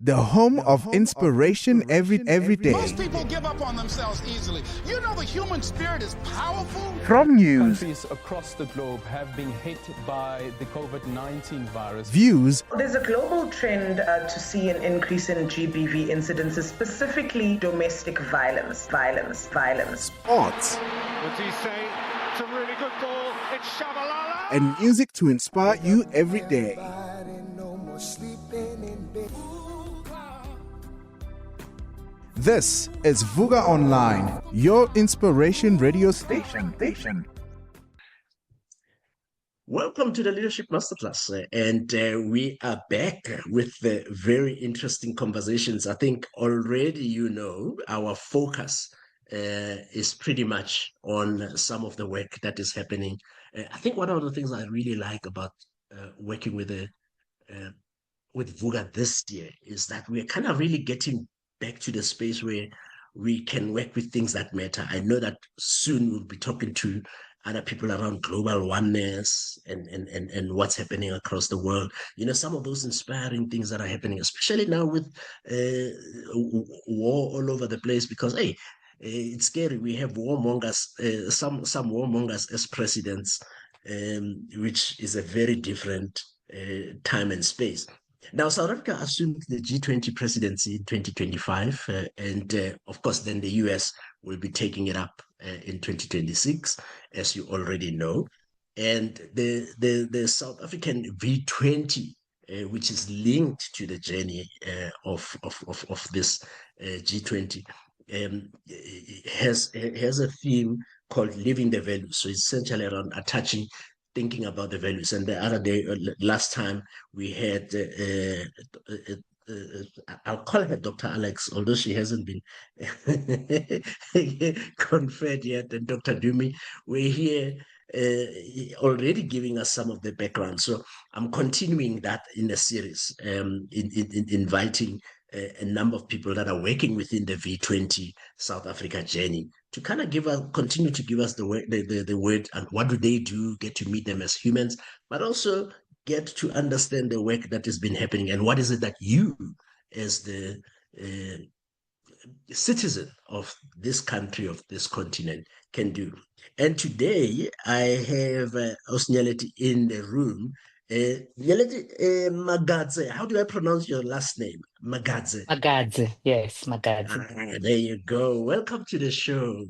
the home of inspiration every day. Most people give up on themselves easily. You know the human spirit is powerful. From news, countries across the globe have been hit by the COVID-19 virus. Views. There's a global trend to see an increase in GBV incidences, specifically domestic violence. Sports. What's he say? It's a really good ball. It's Shabalala. And music to inspire you every day. This is Vuga Online, your inspiration radio station. Welcome to the Leadership Masterclass, and we are back with very interesting conversations. I think already you know our focus is pretty much on some of the work that is happening. I think one of the things I really like about working with Vuga this year is that we're kind of really getting back to the space where we can work with things that matter. I know that soon we'll be talking to other people around global oneness and what's happening across the world. You know, some of those inspiring things that are happening, especially now with war all over the place, because, hey, it's scary. We have warmongers, some warmongers as presidents, which is a very different time and space. Now, South Africa assumed the G20 presidency in 2025, and of course, then the US will be taking it up in 2026, as you already know. And the South African V20, which is linked to the journey of this G20, has a theme called Living the Values. So it's essentially around thinking about the values. And the other day, last time, we had, I'll call her Dr. Alex, although she hasn't been conferred yet, and Dr. Dumi, we're here already giving us some of the background. So I'm continuing that in a series, inviting a number of people that are working within the V20 South Africa journey to kind of continue to give us the word and what do they do, get to meet them as humans, but also get to understand the work that has been happening and what is it that you, as the citizen of this country, of this continent, can do. And today I have Nyeleti in the room. Nyeleti Magadze, how do I pronounce your last name? Magadze. Magadze, yes, Magadze. There you go. Welcome to the show.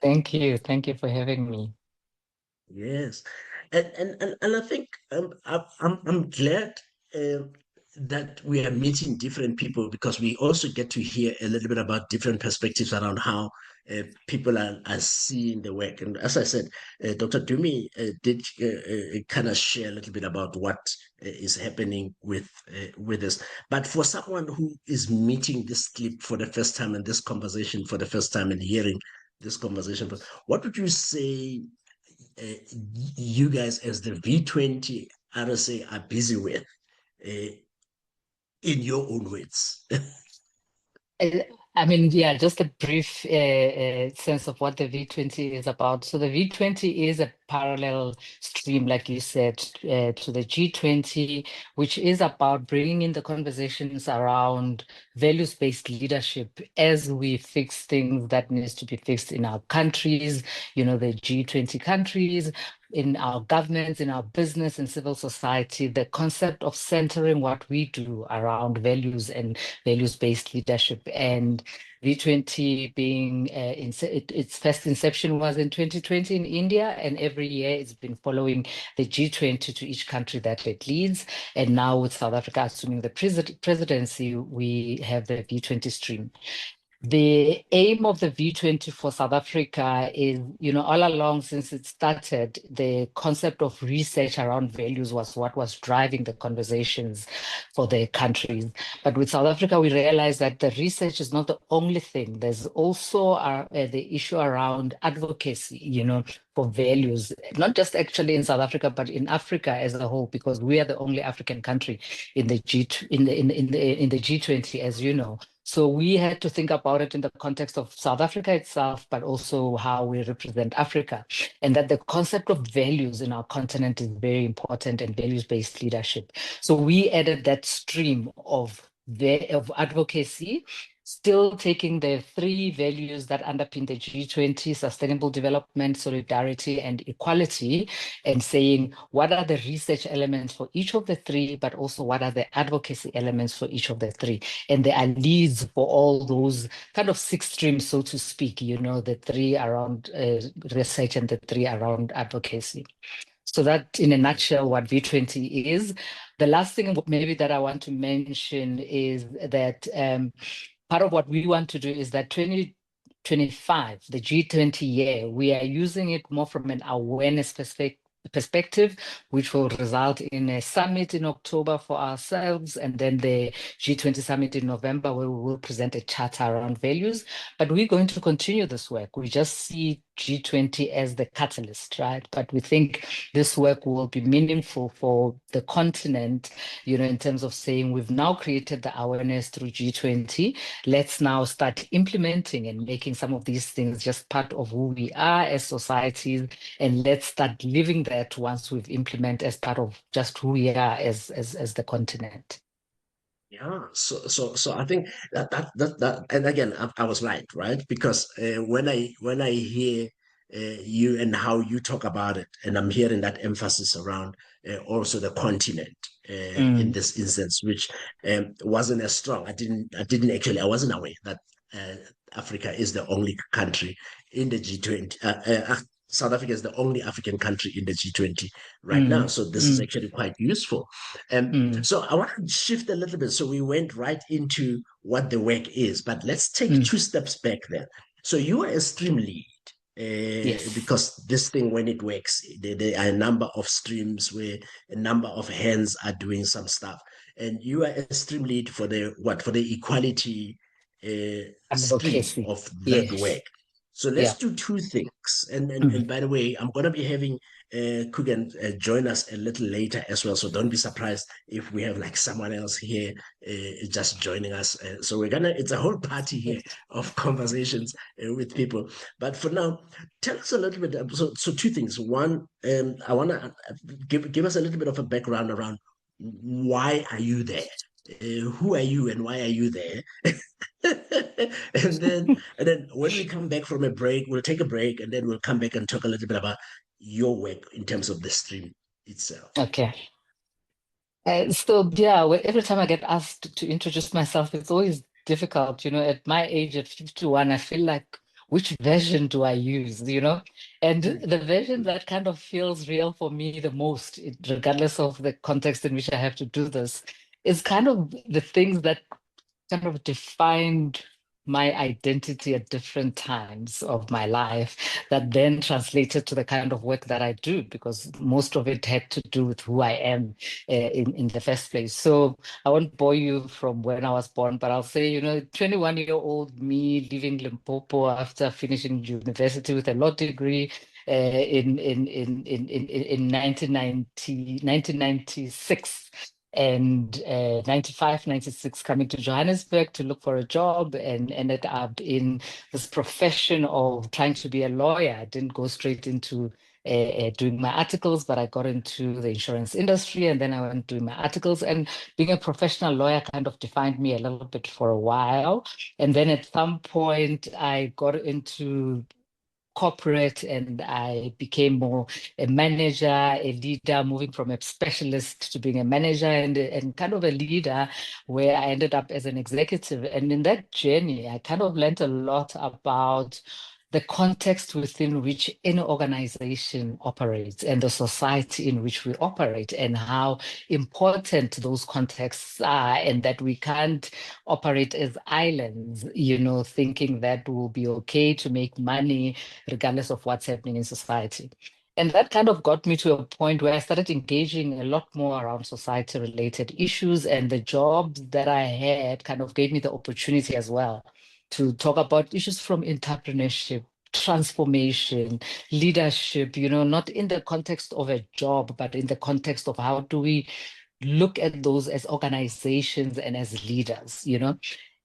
Thank you for having me. Yes, and I think I'm glad that we are meeting different people, because we also get to hear a little bit about different perspectives around how people are seeing the work. And as I said, Dr. Dumi did kind of share a little bit about what is happening with this. But for someone who is meeting this clip for the first time and this conversation for the first time and hearing this conversation, what would you say you guys as the V20 RSA are busy with? In your own words. I mean, yeah, just a brief sense of what the V20 is about. So the V20 is a parallel stream, like you said, to the G20, which is about bringing in the conversations around values-based leadership as we fix things that needs to be fixed in our countries, you know, the G20 countries, in our governments, in our business and civil society, the concept of centering what we do around values and values-based leadership. And V20 being, its first inception was in 2020 in India, and every year it's been following the G20 to each country that it leads. And now with South Africa assuming the presidency, we have the V20 stream. The aim of the V20 for South Africa is, you know, all along since it started, the concept of research around values was what was driving the conversations for the countries. But with South Africa, we realized that the research is not the only thing. There's also the issue around advocacy, you know, for values, not just actually in South Africa, but in Africa as a whole, because we are the only African country in the G20, as you know. So we had to think about it in the context of South Africa itself, but also how we represent Africa, and that the concept of values in our continent is very important, and values-based leadership. So we added that stream of advocacy, still taking the three values that underpin the G20: sustainable development, solidarity, and equality, and saying what are the research elements for each of the three, but also what are the advocacy elements for each of the three. And there are leads for all those kind of six streams, so to speak, the three around research and the three around advocacy. So that, in a nutshell, what V20 is. The last thing maybe that I want to mention is that part of what we want to do is that 2025, the G20 year, we are using it more from an awareness perspective, which will result in a summit in October for ourselves, and then the G20 summit in November, where we will present a charter around values. But we're going to continue this work. We just see G20 as the catalyst, right? But we think this work will be meaningful for the continent, in terms of saying we've now created the awareness through G20. Let's now start implementing and making some of these things just part of who we are as societies, and let's start living that once we've implemented as part of just who we are as the continent. Yeah, so I think that and again, I was right? Because when I hear you and how you talk about it, and I'm hearing that emphasis around also the continent in this instance, which wasn't as strong. I wasn't aware that Africa is the only country in the G20. South Africa is the only African country in the G20 right now. So this is actually quite useful. So I want to shift a little bit. So we went right into what the work is, but let's take two steps back there. So you are a stream lead. Yes. Because this thing, when it works, there are a number of streams where a number of hands are doing some stuff, and you are a stream lead for the equality stream of that work. So let's do two things. And by the way, I'm going to be having Koogan join us a little later as well. So don't be surprised if we have like someone else here just joining us. So it's a whole party here of conversations with people. But for now, tell us a little bit. So two things. One, I want to give us a little bit of a background around why are you there? Who are you and why are you there? and then when we come back from a break, we'll take a break, and then we'll come back and talk a little bit about your work in terms of the stream itself. Okay. So yeah, every time I get asked to introduce myself, it's always difficult. At my age, at 51, I feel like, which version do I use? And the version that kind of feels real for me the most, regardless of the context in which I have to do this, is kind of the things that kind of defined my identity at different times of my life, that then translated to the kind of work that I do, because most of it had to do with who I am in the first place. So I won't bore you from when I was born, but I'll say, 21-year-old me leaving Limpopo after finishing university with a law degree in 1996. And 95, 96, coming to Johannesburg to look for a job, and ended up in this profession of trying to be a lawyer. I didn't go straight into doing my articles, but I got into the insurance industry, and then I went doing my articles. And being a professional lawyer kind of defined me a little bit for a while. And then at some point, I got into corporate, and I became more a manager, a leader, moving from a specialist to being a manager and kind of a leader, where I ended up as an executive. And in that journey, I kind of learned a lot about the context within which any organization operates and the society in which we operate, and how important those contexts are, and that we can't operate as islands, thinking that we'll be okay to make money regardless of what's happening in society. And that kind of got me to a point where I started engaging a lot more around society-related issues, and the job that I had kind of gave me the opportunity as well to talk about issues from entrepreneurship transformation, leadership, not in the context of a job, but in the context of how do we look at those as organizations and as leaders.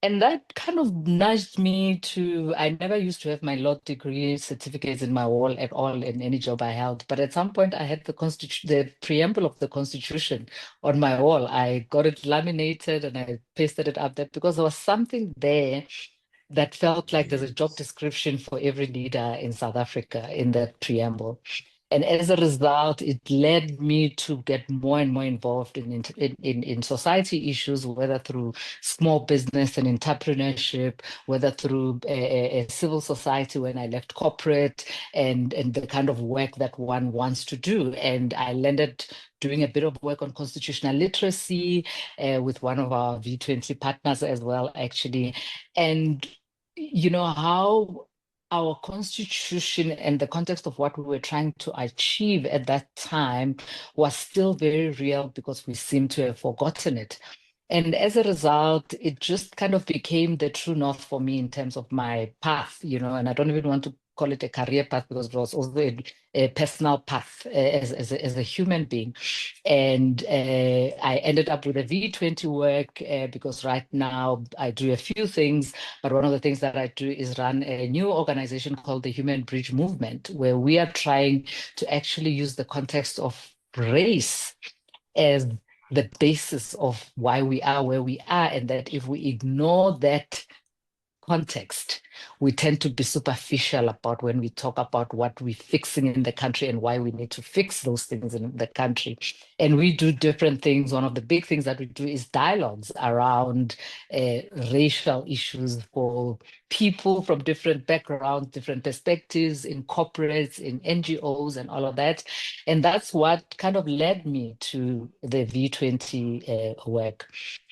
And that kind of nudged me to, I never used to have my law degree certificates in my wall at all in any job I held. But at some point I had the preamble of the Constitution on my wall. I got it laminated and I pasted it up there because there was something there that felt like there's a job description for every leader in South Africa in that preamble. And as a result, it led me to get more and more involved in society issues, whether through small business and entrepreneurship, whether through a civil society when I left corporate, and the kind of work that one wants to do. And I landed doing a bit of work on constitutional literacy with one of our V20 partners as well, actually. And how our constitution and the context of what we were trying to achieve at that time was still very real because we seem to have forgotten it. And as a result, it just kind of became the true north for me in terms of my path, and I don't even want to call it a career path because it was also a personal path as a human being. And I ended up with a V20 work because right now I do a few things, but one of the things that I do is run a new organization called the Human Bridge Movement, where we are trying to actually use the context of race as the basis of why we are where we are, and that if we ignore that context, we tend to be superficial about when we talk about what we're fixing in the country and why we need to fix those things in the country. And we do different things. One of the big things that we do is dialogues around racial issues for people from different backgrounds, different perspectives in corporates, in NGOs, and all of that. And that's what kind of led me to the V20 work.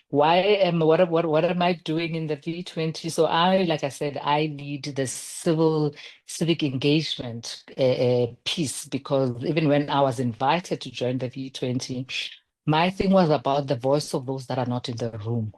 What am I doing in the V20? So like I said, I lead the civic engagement piece, because even when I was invited to join the V20, my thing was about the voice of those that are not in the room.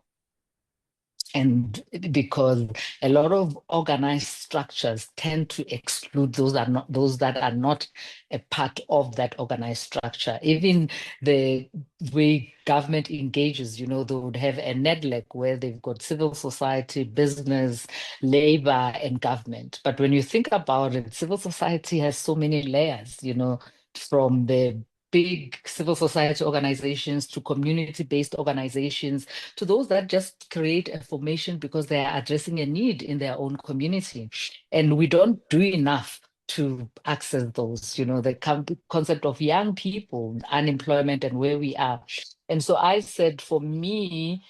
And because a lot of organized structures tend to exclude those that are not a part of that organized structure. Even the way government engages, they would have a network where they've got civil society, business, labor, and government. But when you think about it, civil society has so many layers, from the big civil society organizations to community-based organizations to those that just create a formation because they are addressing a need in their own community. And we don't do enough to access those, the concept of young people, unemployment, and where we are. And so I said, for me,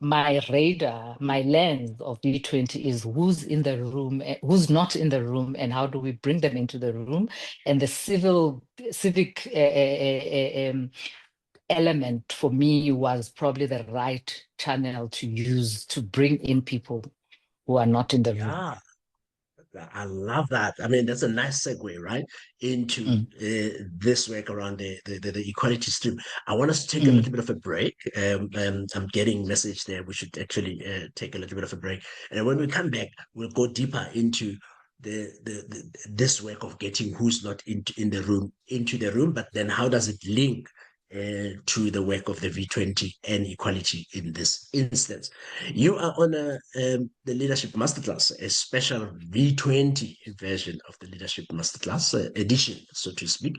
my radar, my lens of V20 is who's in the room, who's not in the room, and how do we bring them into the room. And the civic element for me was probably the right channel to use to bring in people who are not in the room. Yeah, I love that. I mean, that's a nice segue, right, into this work around the equality stream. I want us to take a little bit of a break. I'm getting message there. We should actually take a little bit of a break, and when we come back, we'll go deeper into this work of getting who's not in the room into the room. But then, how does it link to the work of the V20 and equality in this instance? You are on the Leadership Masterclass, a special V20 version of the Leadership Masterclass edition, so to speak.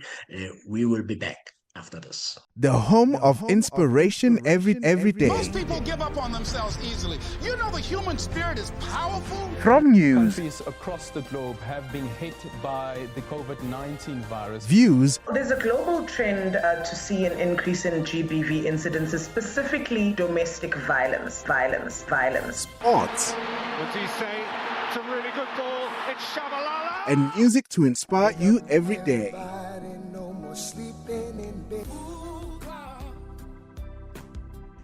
We will be back after this. The home of inspiration every day. Most people give up on themselves easily. You know the human spirit is powerful. From news, Countries across the globe have been hit by the COVID-19 virus. views, There's a global trend to see an increase in GBV incidences, specifically domestic violence. sports, What's he say? It's a really good ball. It's Shabalala. and music to inspire you every day.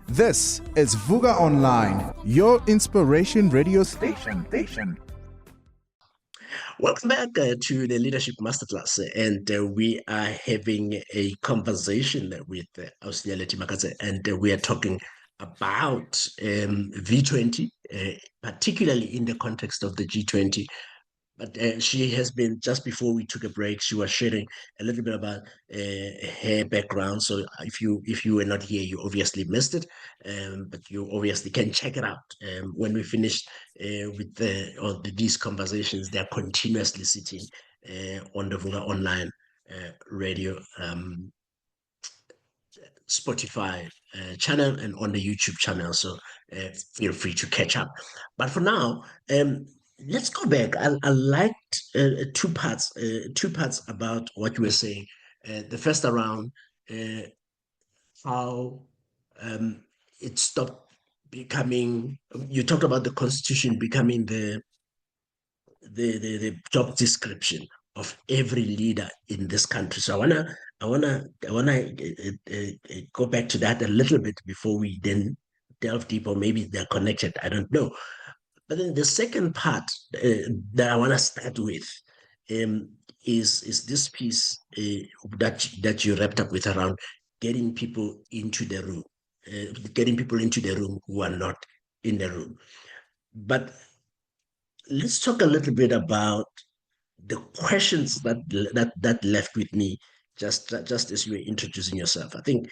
This is Vuga Online, your inspiration radio station. Welcome back to the Leadership Masterclass, and we are having a conversation with Nyeleti Magadze, and we are talking about V20, particularly in the context of the G20, But she has been, just before we took a break, she was sharing a little bit about her background. So if you were not here, you obviously missed it, but you obviously can check it out. When we finished with these conversations, they're continuously sitting on the Vuga Online radio Spotify channel and on the YouTube channel. So feel free to catch up. But for now, let's go back. I liked two parts about what you were saying. The first around how it stopped becoming. You talked about the Constitution becoming the job description of every leader in this country. So I wanna go back to that a little bit before we then delve deeper. Maybe they're connected. I don't know. But then the second part that I want to start with is this piece that you wrapped up with around getting people into the room, who are not in the room. But let's talk a little bit about the questions that left with me just as you were introducing yourself. I think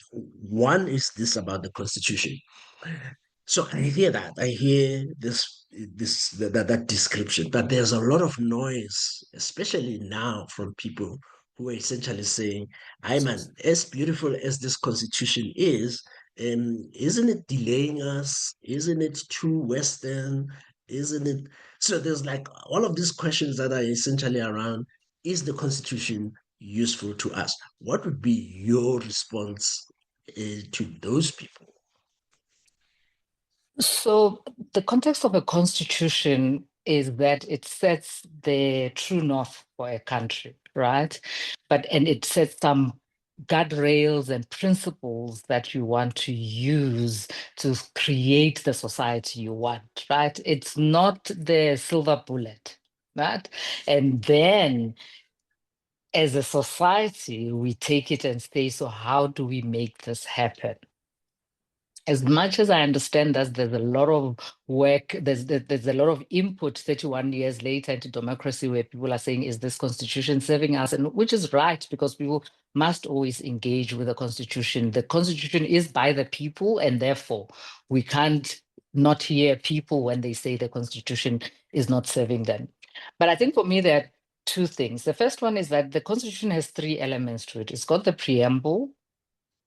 one is this about the Constitution. So I hear that. I hear that description, but there's a lot of noise, especially now from people who are essentially saying, "I man, as beautiful as this constitution is, isn't it delaying us? Isn't it too Western? Isn't it?" So there's like all of these questions that are essentially around, is the constitution useful to us? What would be your response to those people? So the context of a constitution is that it sets the true north for a country, right? And it sets some guardrails and principles that you want to use to create the society you want, right? It's not the silver bullet, right? And then as a society, we take it and say, so how do we make this happen? As much as I understand that there's a lot of work, there's a lot of input 31 years later into democracy where people are saying, is this constitution serving us? And which is right, because people must always engage with the constitution. The constitution is by the people, and therefore we can't not hear people when they say the constitution is not serving them. But I think for me, there are two things. The first one is that the constitution has three elements to it. It's got the preamble,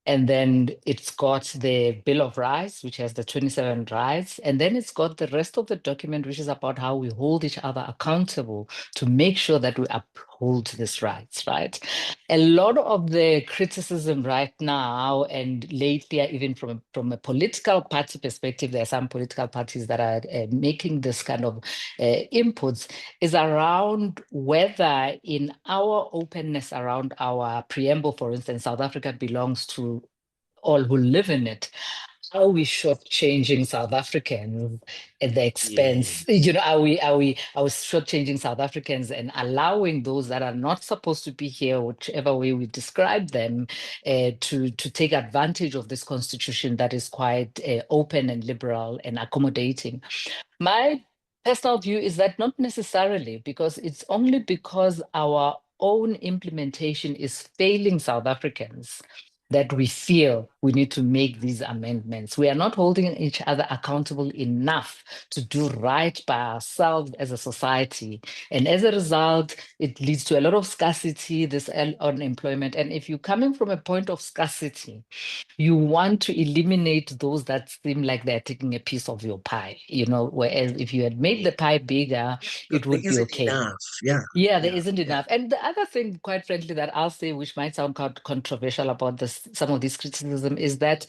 and then it's got the Bill of Rights, which has the 27 rights. And then it's got the rest of the document, which is about how we hold each other accountable to make sure that we uphold these rights, right? A lot of the criticism right now, and lately, even from a political party perspective, there are some political parties that are making this kind of inputs, is around whether in our openness around our preamble, for instance, South Africa belongs to all who live in it. Are we shortchanging South Africans at the expense? Yes. Are we shortchanging South Africans and allowing those that are not supposed to be here, whichever way we describe them, to take advantage of this constitution that is quite open and liberal and accommodating? My personal view is that not necessarily, because it's only because our own implementation is failing South Africans that we feel we need to make these amendments. We are not holding each other accountable enough to do right by ourselves as a society. And as a result, it leads to a lot of scarcity, this unemployment. And if you're coming from a point of scarcity, you want to eliminate those that seem like they're taking a piece of your pie, whereas if you had made the pie bigger, it would be okay. Enough. Yeah. Yeah, there isn't enough. And the other thing, quite frankly, that I'll say, which might sound controversial about some of this criticism, is that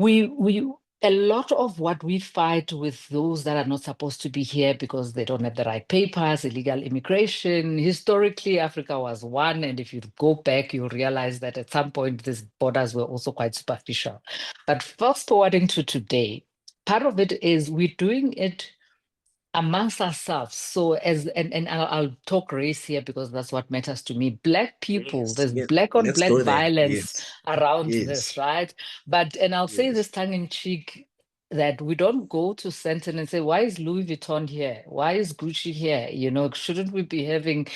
a lot of what we fight with those that are not supposed to be here because they don't have the right papers, illegal immigration. Historically, Africa was one. And if you go back, you'll realize that at some point, these borders were also quite superficial. But fast forwarding to today, part of it is we're doing it amongst ourselves. So I'll talk race here because that's what matters to me. Black people, there's black on black violence around this, right? And I'll say this tongue in cheek, that we don't go to Centon and say, why is Louis Vuitton here? Why is Gucci here? Shouldn't we be having,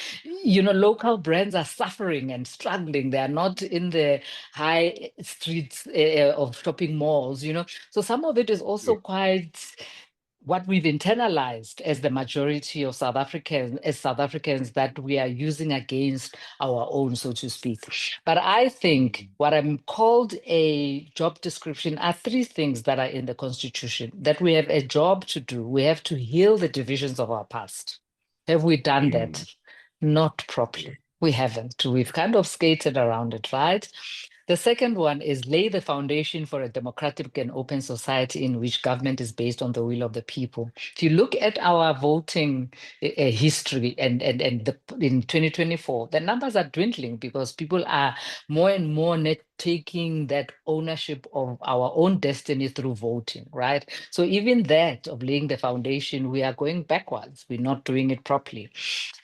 local brands are suffering and struggling. They are not in the high streets of shopping malls, So some of it is also quite what we've internalized as the majority of South Africans, that we are using against our own, so to speak. But I think what I'm called a job description are three things that are in the Constitution, that we have a job to do. We have to heal the divisions of our past. Have we done that? Not properly. We haven't. We've kind of skated around it, right? The second one is lay the foundation for a democratic and open society in which government is based on the will of the people. If you look at our voting history and in 2024, the numbers are dwindling because people are more and more taking that ownership of our own destiny through voting, right? So even that of laying the foundation, we are going backwards. We're not doing it properly.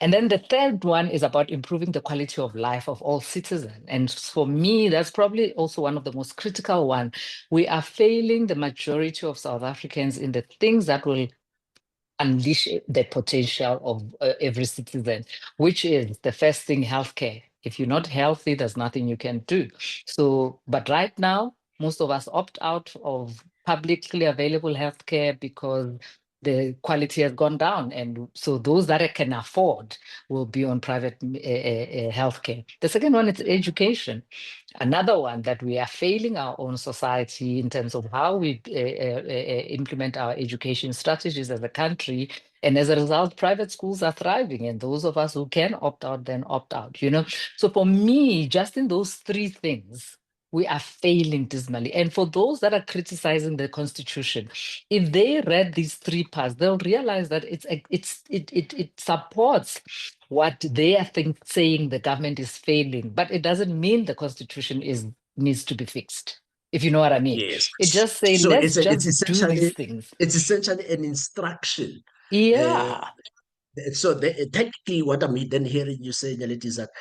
And then the third one is about improving the quality of life of all citizens. And for me, that's probably also one of the most critical one. We are failing the majority of South Africans in the things that will unleash the potential of every citizen, which is the first thing, healthcare. If you're not healthy, there's nothing you can do. So, but right now, most of us opt out of publicly available healthcare because the quality has gone down. And so those that can afford will be on private healthcare. The second one is education. Another one that we are failing our own society in terms of how we implement our education strategies as a country. And as a result, private schools are thriving. And those of us who can opt out, then opt out, So for me, just in those three things, we are failing dismally. And for those that are criticizing the Constitution, if they read these three parts, they'll realize that it supports what they are saying the government is failing, but it doesn't mean the Constitution needs to be fixed. If you know what I mean. Yes. It just say, So let's it's just do essentially these things. it's essentially an instruction. Yeah. So technically, what I'm then hearing you say, Nyeleti, is that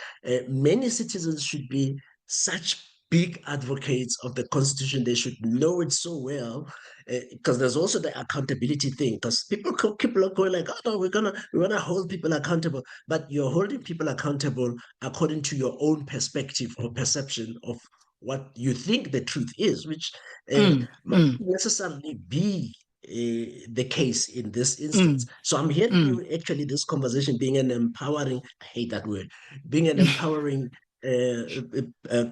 many citizens should be such big advocates of the Constitution. They should know it so well, because there's also the accountability thing. Because people are going like, oh no, we're gonna hold people accountable, but you're holding people accountable according to your own perspective or perception of what you think the truth is, which might not necessarily be the case in this instance. So I'm hearing you actually this conversation being an empowering, I hate that word, being an empowering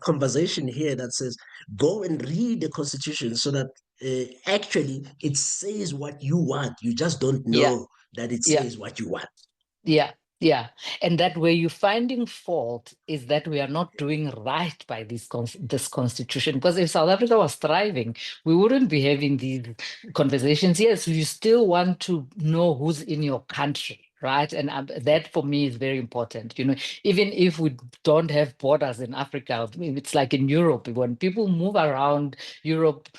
conversation here that says, go and read the Constitution so that actually it says what you want. You just don't know that it says what you want. Yeah. Yeah. And that where you're finding fault is that we are not doing right by this Constitution. Because if South Africa was thriving, we wouldn't be having these conversations. Yes, you still want to know who's in your country, right? And that for me is very important. Even if we don't have borders in Africa, it's like in Europe, when people move around Europe,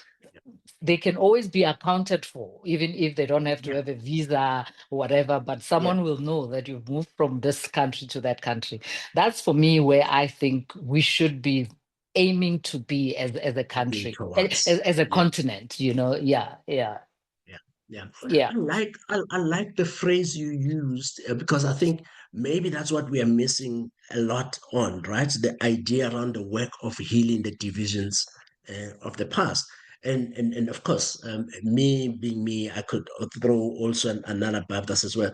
they can always be accounted for, even if they don't have to have a visa or whatever, but someone will know that you've moved from this country to that country. That's for me where I think we should be aiming to be as a country, as a continent, Yeah. I like the phrase you used, because I think maybe that's what we are missing a lot on, right? The idea around the work of healing the divisions of the past. And of course, me being me, I could throw also another Baptist as well.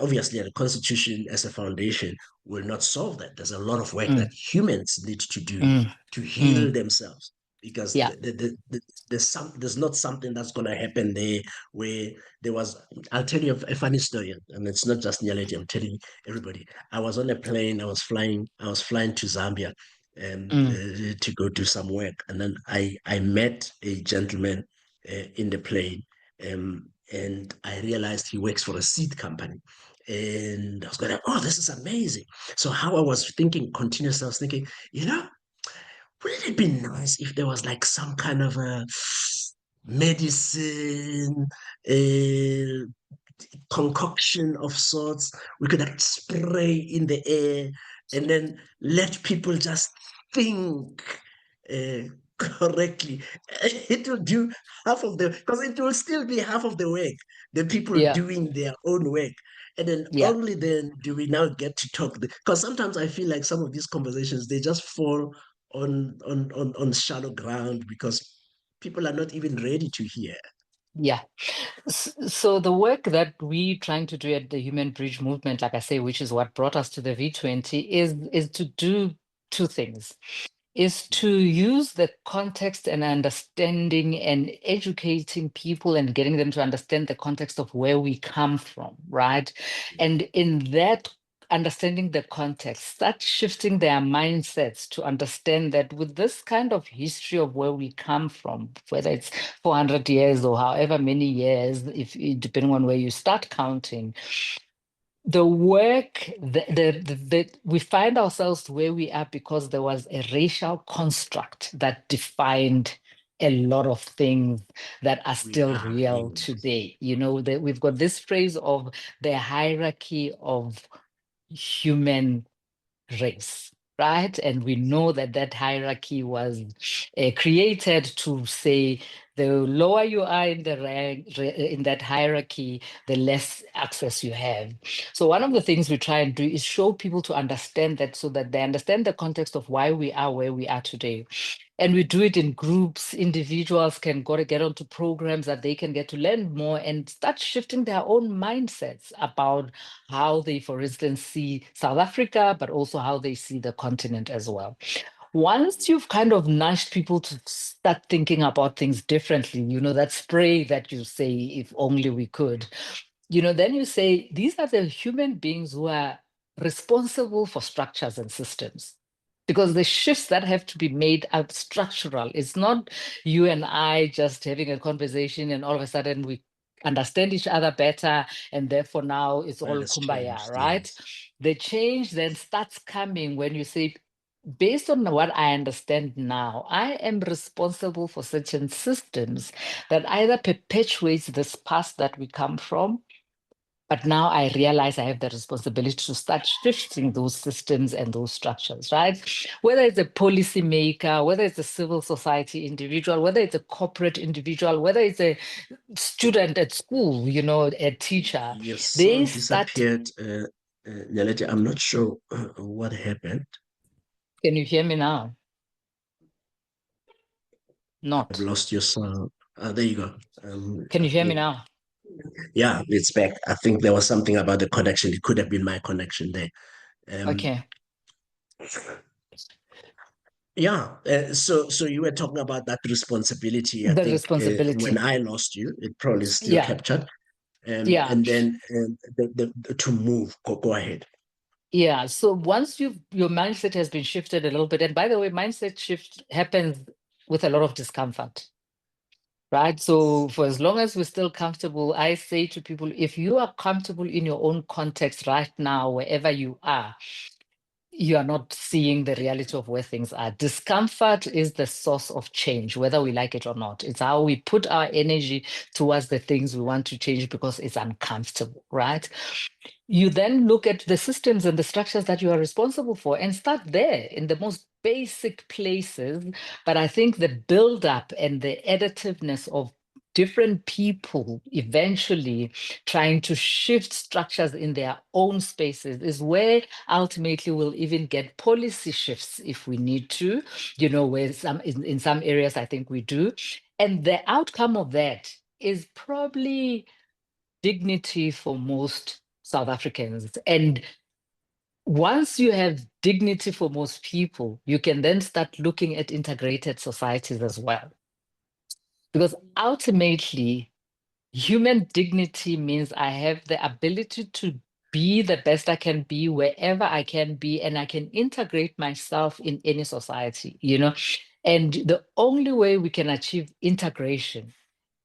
Obviously, the Constitution as a foundation will not solve that. There's a lot of work that humans need to do to heal themselves, because there's not something that's going to happen there where there was. I'll tell you a funny story, and it's not just Nyeleti. I'm telling everybody. I was on a plane. I was flying to Zambia to go do some work. And then I met a gentleman in the plane, and I realized he works for a seed company. And I was going, oh, this is amazing. So how I was thinking continuously, I was thinking, wouldn't it be nice if there was like some kind of a medicine, a concoction of sorts we could like spray in the air and then let people just think correctly, it will do half of the, because it will still be half of the work, the people Yeah, doing their own work. And then yeah. only then do we now get to talk. Because sometimes I feel like some of these conversations, they just fall on shallow ground because people are not even ready to hear. Yeah. So the work that we're trying to do at the Human Bridge Movement, like I say, which is what brought us to the V20, is to do two things. Is to use the context and understanding and educating people and getting them to understand the context of where we come from, right? And in that understanding the context, start shifting their mindsets to understand that with this kind of history of where we come from, whether it's 400 years or however many years, if depending on where you start counting, the work that we find ourselves where we are because there was a racial construct that defined a lot of things that are We still are, real yes. today. You know, that we've got this phrase of the hierarchy of human race, right? And we know that that hierarchy was created to say the lower you are in the rank, in that hierarchy, the less access you have. So one of the things we try and do is show people to understand that, so that they understand the context of why we are where we are today. And we do it in groups. Individuals can go to get onto programs that they can get to learn more and start shifting their own mindsets about how they, for instance, see South Africa, but also how they see the continent as well. Once you've kind of nudged people to start thinking about things differently, you know, that spray that you say, if only we could, you know, then you say, these are the human beings who are responsible for structures and systems. Because the shifts that have to be made are structural. It's not you and I just having a conversation and all of a sudden we understand each other better and therefore now it's Well, all it's kumbaya, changed, right? yes. The change then starts coming when you say, based on what I understand now, I am responsible for certain systems that either perpetuates this past that we come from, but now I realize I have the responsibility to start shifting those systems and those structures, right? Whether it's a policymaker, whether it's a civil society individual, whether it's a corporate individual, whether it's a student at school, you know, a teacher, Your they sound start. disappeared, Nyeleti. I'm not sure what happened. Can you hear me now? I've Not. lost your sound. There you go. Can I you hear me think, now? yeah, it's back. I think there was something about the connection. It could have been my connection there. Um, Okay. yeah. So you were talking about that responsibility. I The think when responsibility. I lost you, it probably still Yeah. captured. Yeah. And then to move. Go ahead. Yeah. So once your mindset has been shifted a little bit, and by the way, mindset shift happens with a lot of discomfort. Right. So for as long as we're still comfortable, I say to people, if you are comfortable in your own context right now, wherever you are not seeing the reality of where things are. Discomfort is the source of change, whether we like it or not. It's how we put our energy towards the things we want to change because it's uncomfortable, right? You then look at the systems and the structures that you are responsible for and start there in the most basic places. But I think the build-up and the additiveness of different people eventually trying to shift structures in their own spaces is where ultimately we'll even get policy shifts if we need to, you know, where in some areas I think we do. And the outcome of that is probably dignity for most South Africans. And once you have dignity for most people, you can then start looking at integrated societies as well. Because ultimately, human dignity means I have the ability to be the best I can be wherever I can be, and I can integrate myself in any society, you know. And the only way we can achieve integration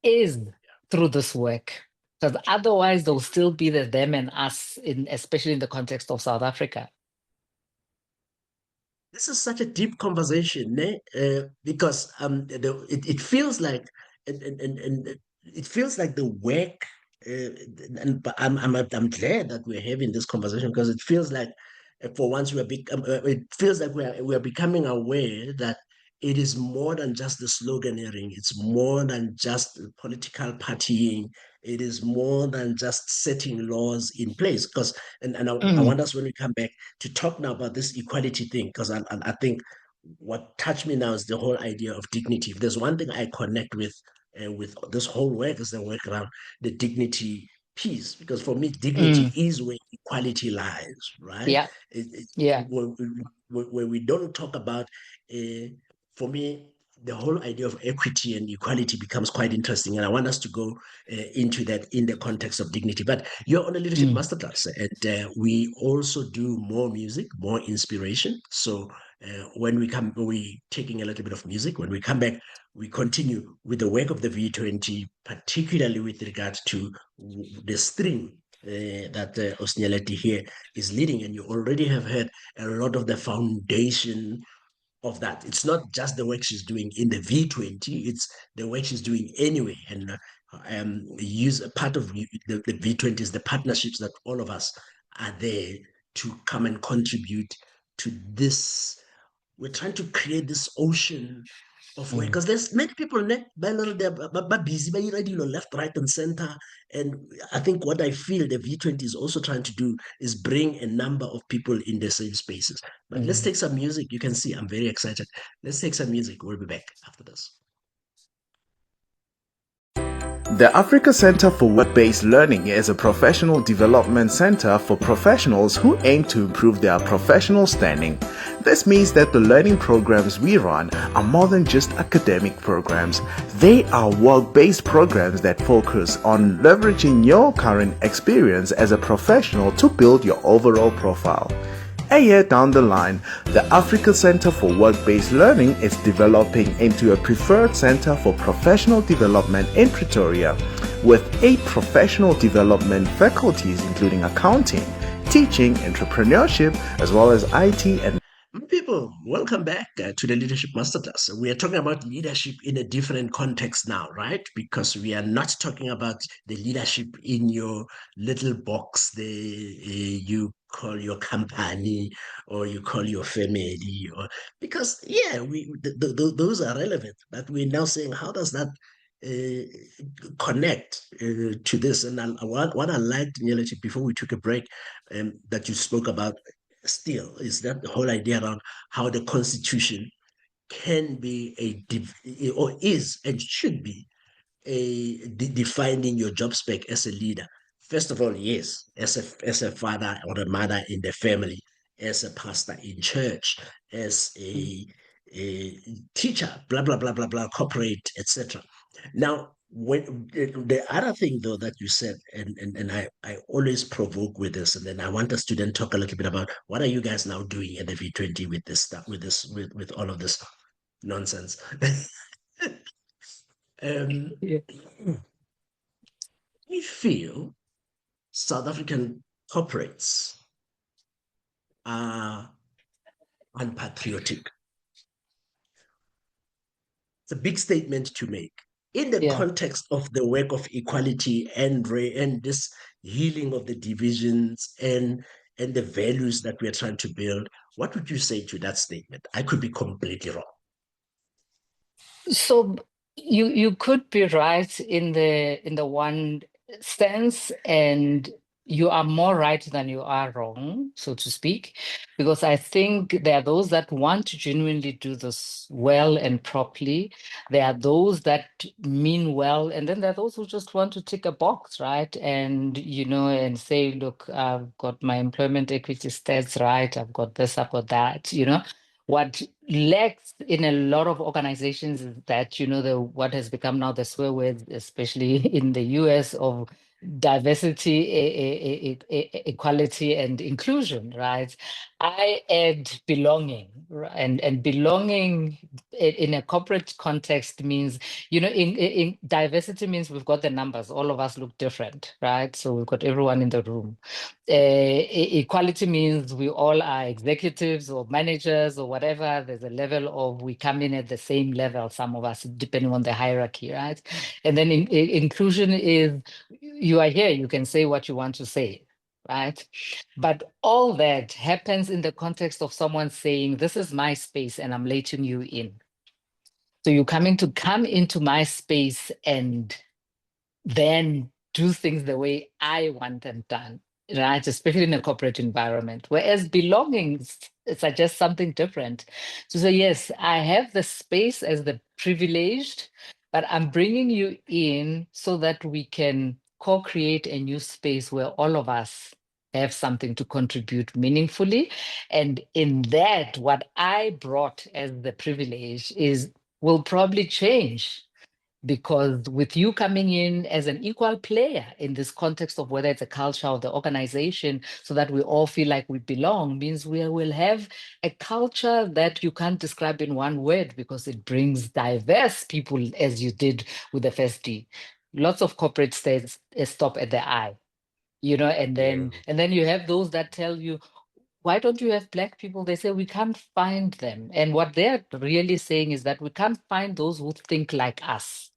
is through this work. Because otherwise there'll still be the them and us, in especially in the context of South Africa. This is such a deep conversation, ne? Because it feels like and it feels like the work. But I'm glad that we're having this conversation because it feels like for once it feels like we're becoming aware that it is more than just the sloganeering. It's more than just political partying. It is more than just setting laws in place. Because, I want us, when we come back, to talk now about this equality thing, because I think what touched me now is the whole idea of dignity. If there's one thing I connect with this whole work, is the work around the dignity piece, because for me, dignity is where equality lies, right? Yeah. Yeah. Where we don't talk about, for me, the whole idea of equity and equality becomes quite interesting. And I want us to go into that in the context of dignity. But you're on a leadership masterclass, and we also do more music, more inspiration. So when we're taking a little bit of music. When we come back, we continue with the work of the V20, particularly with regard to the stream that Nyeleti here is leading. And you already have heard a lot of the foundation of that. It's not just the work she's doing in the V20, it's the work she's doing anyway. And use a part of the V20 is the partnerships that all of us are there to come and contribute to this. We're trying to create this ocean of work, because there's many people they're busy, but you're left, right, and center. And I think what I feel the V20 is also trying to do is bring a number of people in the same spaces. But let's take some music. You can see I'm very excited. Let's take some music. We'll be back after this. The Africa Center for Work-Based Learning is a professional development center for professionals who aim to improve their professional standing. This means that the learning programs we run are more than just academic programs. They are work-based programs that focus on leveraging your current experience as a professional to build your overall profile. A year down the line, the Africa Center for Work-Based Learning is developing into a preferred center for professional development in Pretoria, with 8 professional development faculties including accounting, teaching, entrepreneurship, as well as IT and People, welcome back to the Leadership Masterclass. We are talking about leadership in a different context now, right? Because we are not talking about the leadership in your little box, you call your company or you call your family, or because those are relevant. But we're now saying, how does that connect to this? And what I liked, Nyeleti, before we took a break, that you spoke about still, is that the whole idea around how the Constitution can be or is and should be defining your job spec as a leader. First of all, yes, as a father or a mother in the family, as a pastor in church, as a teacher, blah blah blah blah blah, corporate, etc. Now, when the other thing though that you said, and I always provoke with this, and then I want us to then talk a little bit about what are you guys now doing at the V20 with this stuff, with all of this nonsense. We feel South African corporates are unpatriotic. It's a big statement to make in the context of the work of equality and this healing of the divisions and the values that we are trying to build. What would you say to that statement? I could be completely wrong. So you could be right in the one sense, and you are more right than you are wrong, so to speak, because I think there are those that want to genuinely do this well and properly. There are those that mean well, and then there are those who just want to tick a box, right? And and say, look, I've got my employment equity stats right, I've got this, I've got that. What lacks in a lot of organizations is that, what has become now the swear word, especially in the US, of diversity, equality, and inclusion, right? I add belonging, and belonging in a corporate context means, in diversity means we've got the numbers, all of us look different, right? So we've got everyone in the room. Equality means we all are executives or managers or whatever. There's a level of we come in at the same level, some of us, depending on the hierarchy, right? And then inclusion is you are here, you can say what you want to say, right? But all that happens in the context of someone saying, this is my space and I'm letting you in. So you're coming to come into my space and then do things the way I want them done, right? Especially in a corporate environment. Whereas belonging suggests something different. So say, yes, I have the space as the privileged, but I'm bringing you in so that we can co-create a new space where all of us have something to contribute meaningfully. And in that, what I brought as the privilege will probably change, because with you coming in as an equal player in this context of whether it's a culture or the organization, so that we all feel like we belong, means we will have a culture that you can't describe in one word, because it brings diverse people, as you did with the first D. Lots of corporate states stop at the I, and then you have those that tell you, why don't you have Black people? They say we can't find them. And what they're really saying is that we can't find those who think like us,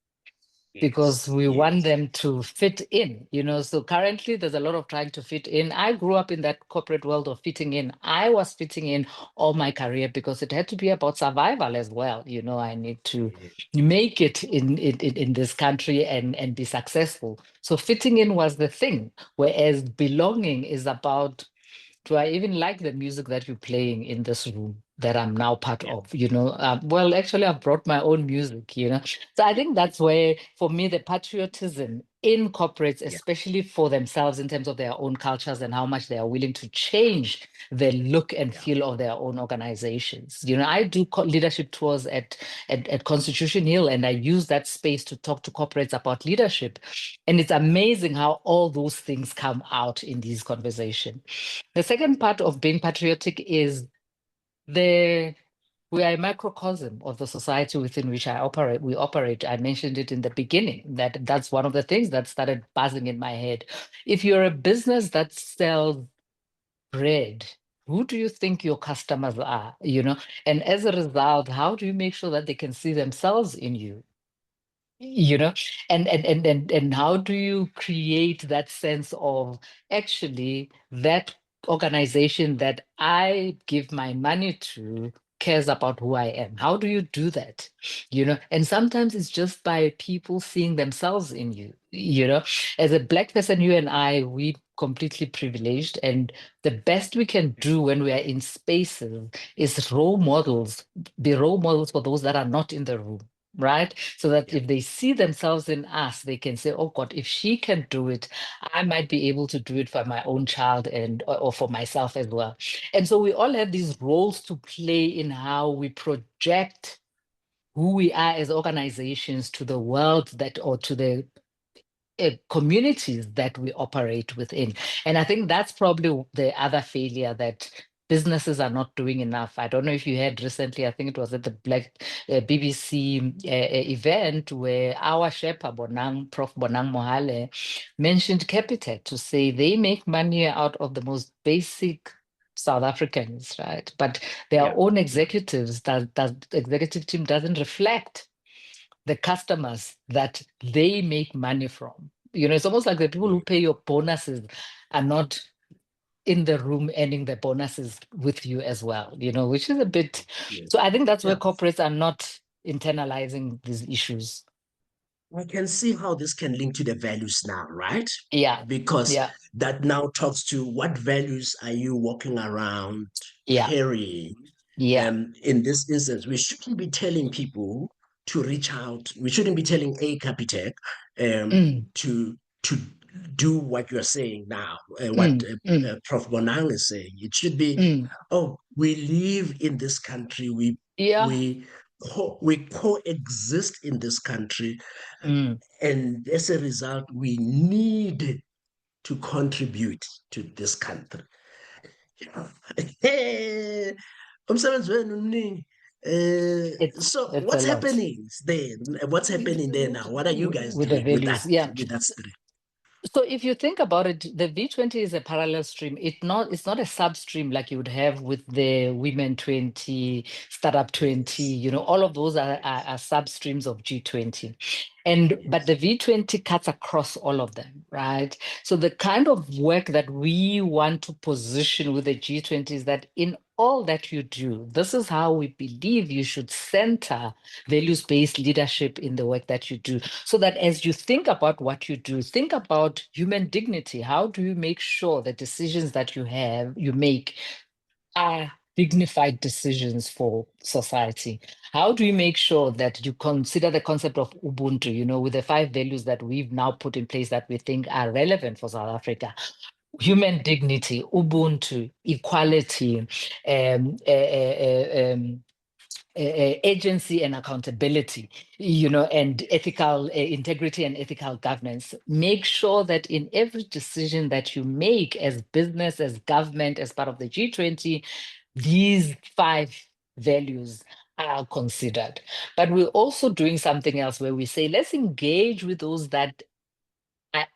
because we want them to fit in, So currently there's a lot of trying to fit in. I grew up in that corporate world of fitting in. I was fitting in all my career because it had to be about survival as well. I need to make it in this country and be successful. So fitting in was the thing, whereas belonging is about, do I even like the music that you're playing in this room that I'm now part of? Well, actually, I've brought my own music, So I think that's where, for me, the patriotism in corporates, especially for themselves in terms of their own cultures and how much they are willing to change the look and feel of their own organizations. I do leadership tours at Constitution Hill, and I use that space to talk to corporates about leadership. And it's amazing how all those things come out in these conversations. The second part of being patriotic is we are a microcosm of the society within which we operate. I mentioned it in the beginning, that's one of the things that started buzzing in my head. If you're a business that sells bread, who do you think your customers are? And as a result, how do you make sure that they can see themselves in you? And how do you create that sense of, actually, that organization that I give my money to cares about who I am? How do you do that? And sometimes it's just by people seeing themselves in you. As a Black person, you and I, we completely privileged, and the best we can do when we are in spaces is be role models for those that are not in the room, right? So that if they see themselves in us, they can say, oh God, if she can do it, I might be able to do it for my own child or for myself as well. And so we all have these roles to play in how we project who we are as organizations to the world or to the communities that we operate within. And I think that's probably the other failure, that businesses are not doing enough. I don't know if you had recently, I think it was at the BBC event, where our Sherpa Prof. Bonang Mohale, mentioned Capitec to say they make money out of the most basic South Africans, right? But their own executives, that executive team doesn't reflect the customers that they make money from. It's almost like the people who pay your bonuses are not in the room earning the bonuses with you as well, which is a bit. So I think that's where corporates are not internalizing these issues. I can see how this can link to the values now, right? Yeah. Because that now talks to what values are you walking around carrying. In this instance, we shouldn't be telling people to reach out. We shouldn't be telling Capitec to do what you're saying now, what Prof. Bonang is saying. It should be, we live in this country. We coexist in this country. And as a result, we need to contribute to this country. So what's happening there? What's happening there now? What are you guys doing with that spirit? So if you think about it, the V20 is a parallel stream. It's not a substream like you would have with the Women 20, Startup 20, all of those are substreams of G20. But the V20 cuts across all of them, right? So the kind of work that we want to position with the G20 is that in all that you do. This is how we believe you should center values-based leadership in the work that you do. So that as you think about what you do, think about human dignity. How do you make sure the decisions that you make are dignified decisions for society? How do you make sure that you consider the concept of Ubuntu, with the 5 values that we've now put in place that we think are relevant for South Africa? Human dignity, Ubuntu, equality, agency and accountability, and ethical integrity and ethical governance. Make sure that in every decision that you make as business, as government, as part of the G20, these 5 values are considered. But we're also doing something else where we say, let's engage with those that are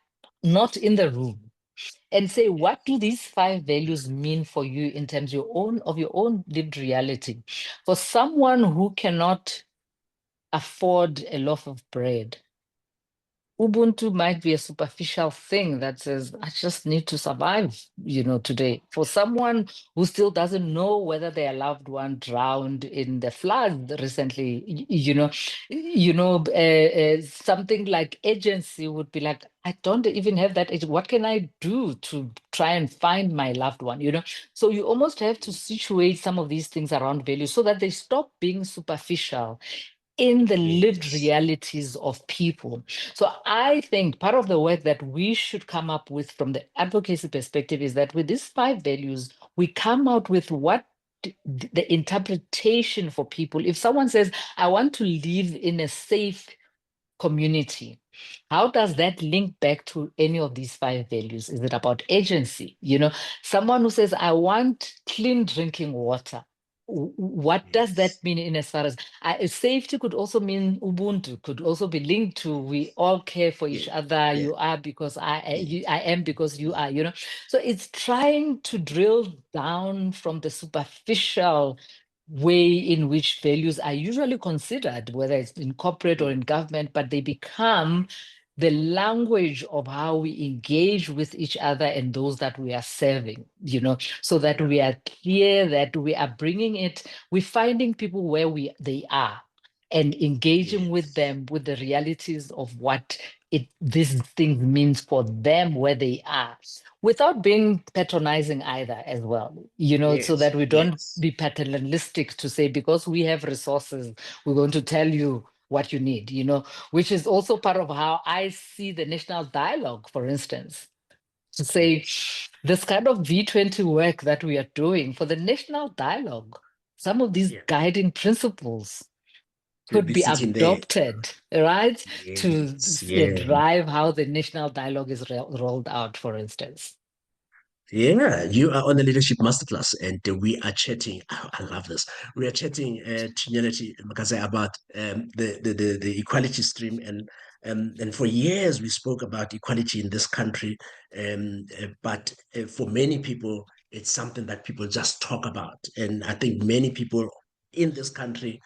not in the room and say, what do these 5 values mean for you in terms of your own lived reality? For someone who cannot afford a loaf of bread, Ubuntu might be a superficial thing that says, I just need to survive, today. For someone who still doesn't know whether their loved one drowned in the flood recently, something like agency would be like, I don't even have that. What can I do to try and find my loved one, So you almost have to situate some of these things around values so that they stop being superficial in the lived realities of people. So I think part of the work that we should come up with from the advocacy perspective is that with these 5 values, we come out with what the interpretation for people. If someone says, I want to live in a safe community, how does that link back to any of these 5 values? Is it about agency? Someone who says, I want clean drinking water. What does that mean in as far as safety could also mean Ubuntu, could also be linked to we all care for each other. You are because I am because you are, So it's trying to drill down from the superficial way in which values are usually considered, whether it's in corporate or in government, but they become the language of how we engage with each other and those that we are serving, so that we are clear that we are bringing it, we're finding people where they are and engaging with them with the realities of what this thing means for them where they are, without being patronizing either as well, so that we don't be paternalistic to say, because we have resources, we're going to tell you what you need, which is also part of how I see the national dialogue, for instance, to say this kind of V20 work that we are doing for the national dialogue, some of these guiding principles could be adopted, right, to drive how the national dialogue is rolled out, for instance. Yeah, you are on the Leadership Masterclass, and we are chatting. Oh, I love this. We are chatting to Nyeleti Magadze about the equality stream, and for years we spoke about equality in this country, but for many people it's something that people just talk about, and I think many people in this country.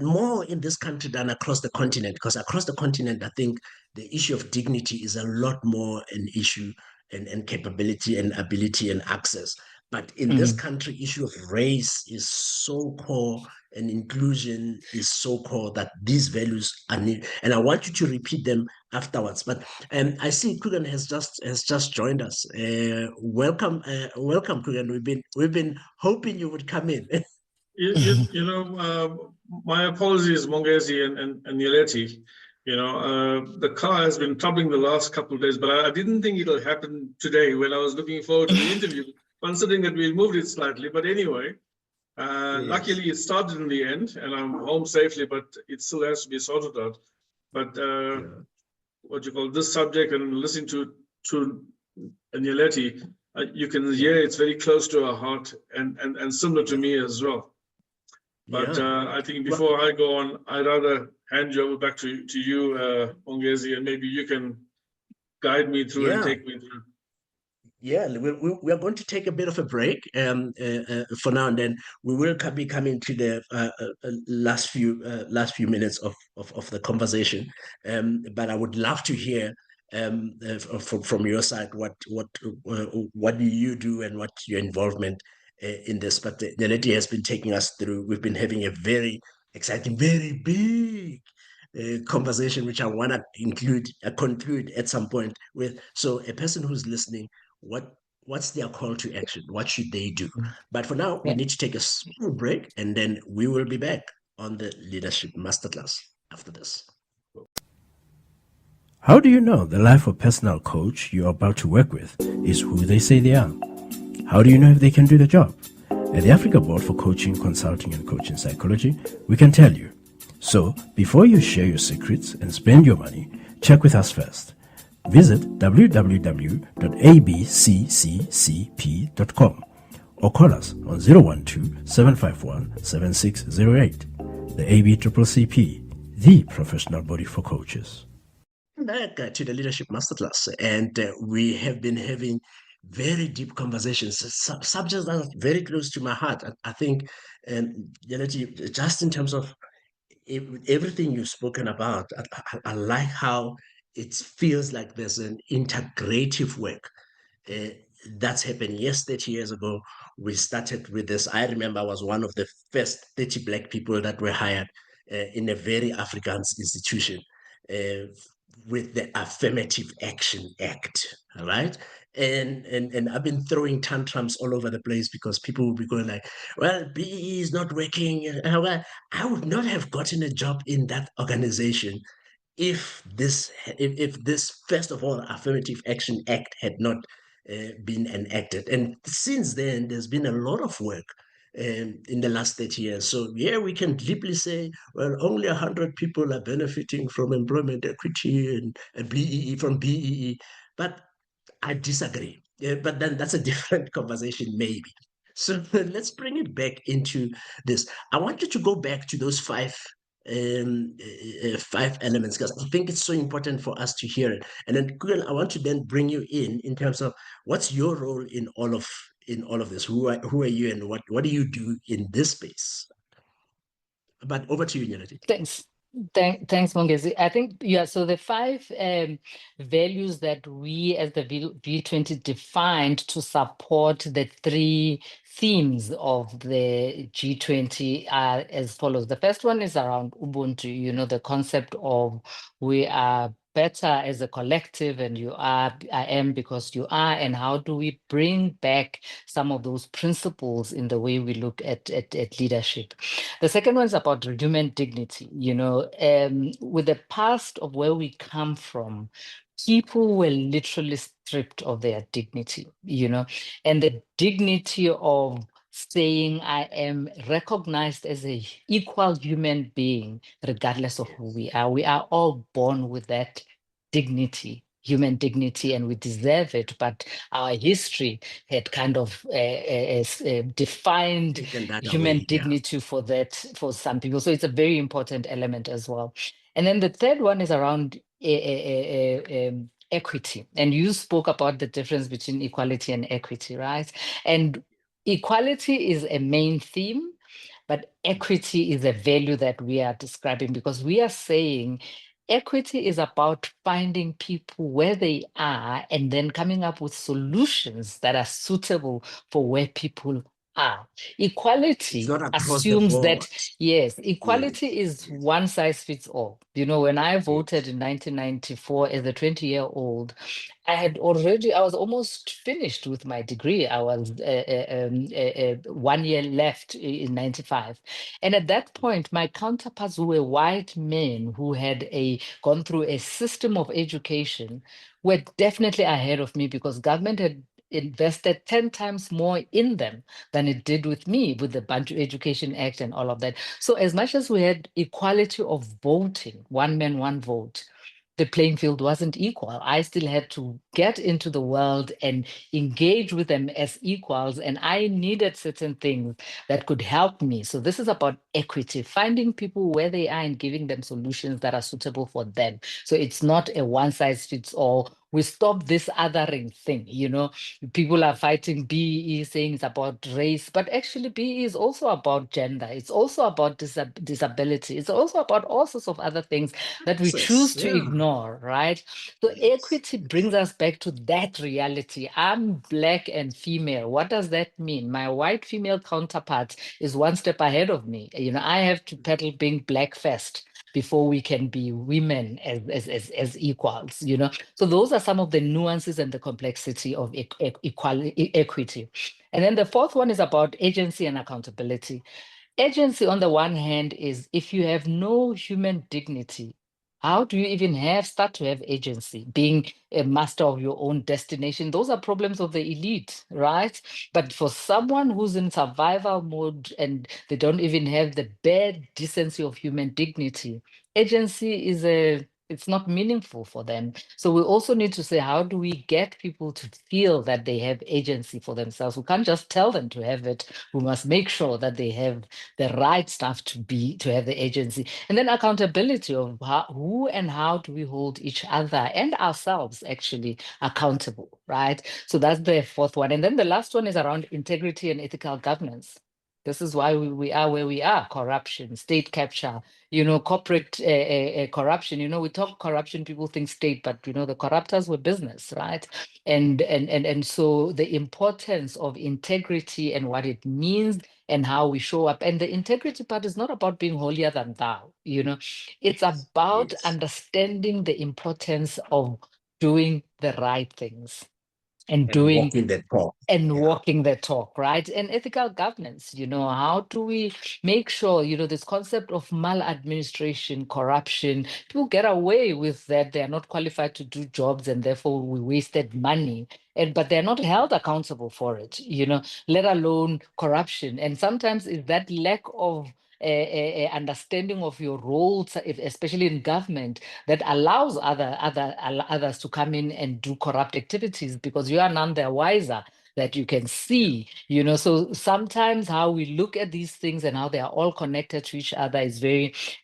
More in this country than across the continent, because across the continent, I think the issue of dignity is a lot more an issue and capability and ability and access. But in this country, issue of race is so core and inclusion is so core that these values are needed. And I want you to repeat them afterwards. But I see Koogan has just joined us. Welcome, Koogan. We've been hoping you would come in. My apologies, Magadze and Nyeleti. The car has been troubling the last couple of days, but I didn't think it'll happen today when I was looking forward to the interview, considering that we moved it slightly. But anyway, luckily it started in the end, and I'm home safely, but it still has to be sorted out. But this subject and listening to Nyeleti, you can hear it's very close to our heart and similar to me as well. But I think before I go on, I'd rather hand you over back to you, Magadze, and maybe you can guide me through and take me through. Yeah, we are going to take a bit of a break for now, and then we will be coming to the last few minutes of the conversation. But I would love to hear from your side what do you do and what's your involvement in this. But Nyeleti has been taking us through. We've been having a very exciting, very big conversation, which I want to conclude at some point with. So a person who's listening, what's their call to action? What should they do? But for now, we Yeah. need to take a small break, and then we will be back on the Leadership Masterclass after this. How do you know the life or personal coach you're about to work with is who they say they are? How do you know if they can do the job? At the Africa Board for Coaching, Consulting and Coaching Psychology, we can tell you. So, before you share your secrets and spend your money, check with us first. Visit www.abccccp.com or call us on 012-751-7608. The ABCCP, the professional body for coaches. Back to the Leadership Masterclass, and we have been having very deep conversations, subjects that are very close to my heart. I think, Nyeleti, just in terms of everything you've spoken about, I like how it feels like there's an integrative work that's happened. Yes, 30 years ago, we started with this. I remember I was one of the first 30 Black people that were hired in a very Afrikaans institution with the Affirmative Action Act, all right? And I've been throwing tantrums all over the place because people will be going like, well, BE is not working. Well, I would not have gotten a job in that organization if this first of all Affirmative Action Act had not been enacted. And since then, there's been a lot of work in the last 30 years. So yeah, we can deeply say, well, only 100 people are benefiting from employment equity and BEE from BEE, but I disagree. Yeah, but then that's a different conversation, maybe. So let's bring it back into this. I want you to go back to those five elements because I think it's so important for us to hear it. And then, Koogan, I want to then bring you in terms of what's your role in all of this. Who are you, and what do you do in this space? But over to you, Nyeleti. Thanks. Thanks, Magadze. I think, yeah, so the five values that we as the V20 defined to support the three themes of the G20 are as follows. The first one is around Ubuntu, the concept of we are better as a collective, and I am because you are, and how do we bring back some of those principles in the way we look at leadership. The second one is about human dignity. With the past of where we come from, people were literally stripped of their dignity, and the dignity of saying I am recognized as an equal human being, regardless of who we are. We are all born with that dignity, human dignity, and we deserve it. But our history had kind of defined human dignity for some people. So it's a very important element as well. And then the third one is around equity. And you spoke about the difference between equality and equity, right? And equality is a main theme, but equity is a value that we are describing because we are saying equity is about finding people where they are and then coming up with solutions that are suitable for where people are. Equality assumes that, yes, equality is one size fits all. When I voted in 1994 as a 20-year-old, I was almost finished with my degree. I was 1 year left in 95. And at that point, my counterparts who were white men who had gone through a system of education were definitely ahead of me because government had invested 10 times more in them than it did with me with the Bantu Education Act and all of that. So as much as we had equality of voting, one man, one vote, the playing field wasn't equal. I still had to get into the world and engage with them as equals, and I needed certain things that could help me. So this is about equity, finding people where they are and giving them solutions that are suitable for them. So it's not a one size fits all. we stop this othering thing. People are fighting BE, saying it's about race, but actually BE is also about gender. It's also about disability. It's also about all sorts of other things that we choose to ignore, right? So equity brings us back to that reality. I'm Black and female. What does that mean? My white female counterpart is one step ahead of me. I have to pedal being Black first before we can be women as equals. So those are some of the nuances and the complexity of equity. And then the fourth one is about agency and accountability. Agency, on the one hand, is if you have no human dignity, how do you even start to have agency? Being a master of your own destination, those are problems of the elite, right? But for someone who's in survival mode and they don't even have the bare decency of human dignity, agency it's not meaningful for them. So we also need to say, how do we get people to feel that they have agency for themselves? We can't just tell them to have it. We must make sure that they have the right stuff to have the agency. And then accountability of who and how do we hold each other and ourselves actually accountable, right? So that's the fourth one. And then the last one is around integrity and ethical governance. This is why we are where we are: corruption, state capture, corporate corruption. We talk corruption, people think state, but the corruptors were business, right? And so the importance of integrity and what it means and how we show up. And the integrity part is not about being holier than thou, it's about understanding the importance of doing the right things and walking that talk. Walking the talk, right? And ethical governance, how do we make sure, this concept of maladministration, corruption, people get away with that. They are not qualified to do jobs and therefore we wasted money. But they're not held accountable for it, let alone corruption. And sometimes it's that lack of understanding of your roles, especially in government, that allows others to come in and do corrupt activities because you are none the wiser that you can see, So sometimes how we look at these things and how they are all connected to each other is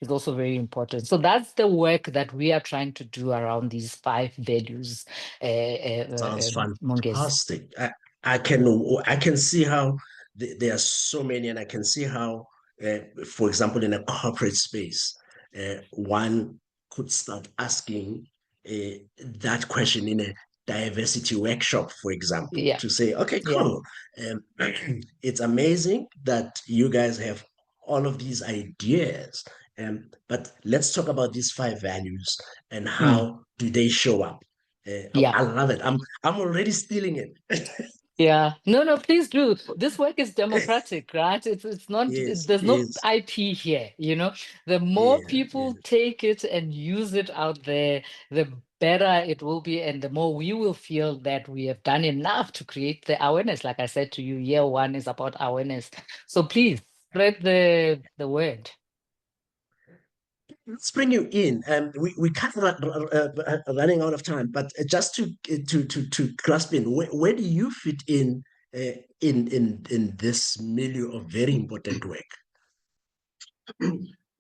also very important. So that's the work that we are trying to do around these 5 values. Sounds fantastic. I can see how there are so many, and I can see how, for example, in a corporate space, one could start asking that question in a diversity workshop, for example, to say, okay, cool. It's amazing that you guys have all of these ideas, but let's talk about these 5 values and how do they show up. I love it. I'm already stealing it. Yeah, no, please do. This work is democratic, right? It's not, there's no IP here, The more people take it and use it out there, the better it will be, and the more we will feel that we have done enough to create the awareness. Like I said to you, year 1 is about awareness. So please spread the word. Let's bring you in. We kind of running out of time, but just to grasp in, where do you fit in this milieu of very important work?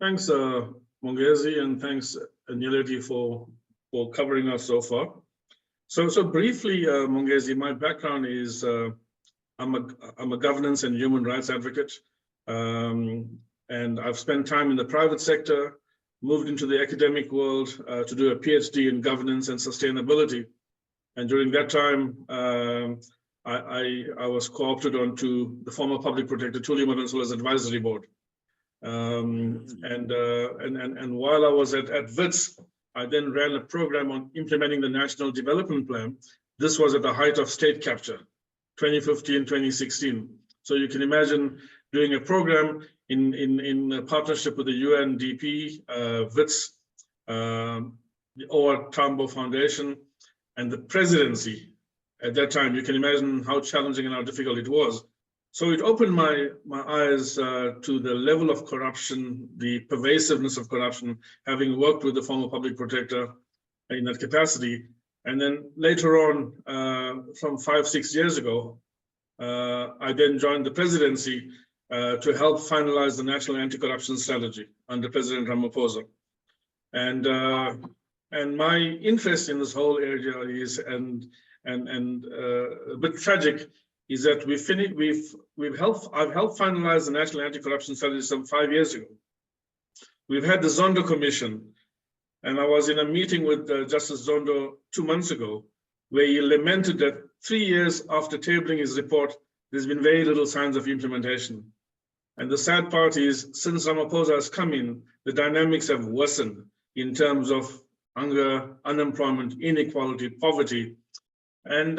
Thanks, Magadze, and thanks, Nyeleti, for covering us so far. So briefly, Magadze, my background is I'm a governance and human rights advocate, and I've spent time in the private sector, moved into the academic world to do a PhD in governance and sustainability. And during that time, I was co-opted onto the former public protector Thuli Madonsola's advisory board. And while I was at WITS, I then ran a program on implementing the National Development Plan. This was at the height of state capture, 2015, 2016. So you can imagine doing a program in a partnership with the UNDP, WITS, the OR Tambo Foundation, and the presidency at that time. You can imagine how challenging and how difficult it was. So it opened my eyes to the level of corruption, the pervasiveness of corruption, having worked with the former public protector in that capacity. And then later on, from 5-6 years ago, I then joined the presidency to help finalize the National Anti-Corruption Strategy under President Ramaphosa. And and my interest in this whole area is, and a bit tragic, is that I've helped finalize the National Anti-Corruption Strategy some 5 years ago. We've had the Zondo Commission, and I was in a meeting with Justice Zondo 2 months ago, where he lamented that 3 years after tabling his report, there's been very little signs of implementation. And the sad part is, since Ramaphosa has come in, the dynamics have worsened in terms of hunger, unemployment, inequality, poverty. And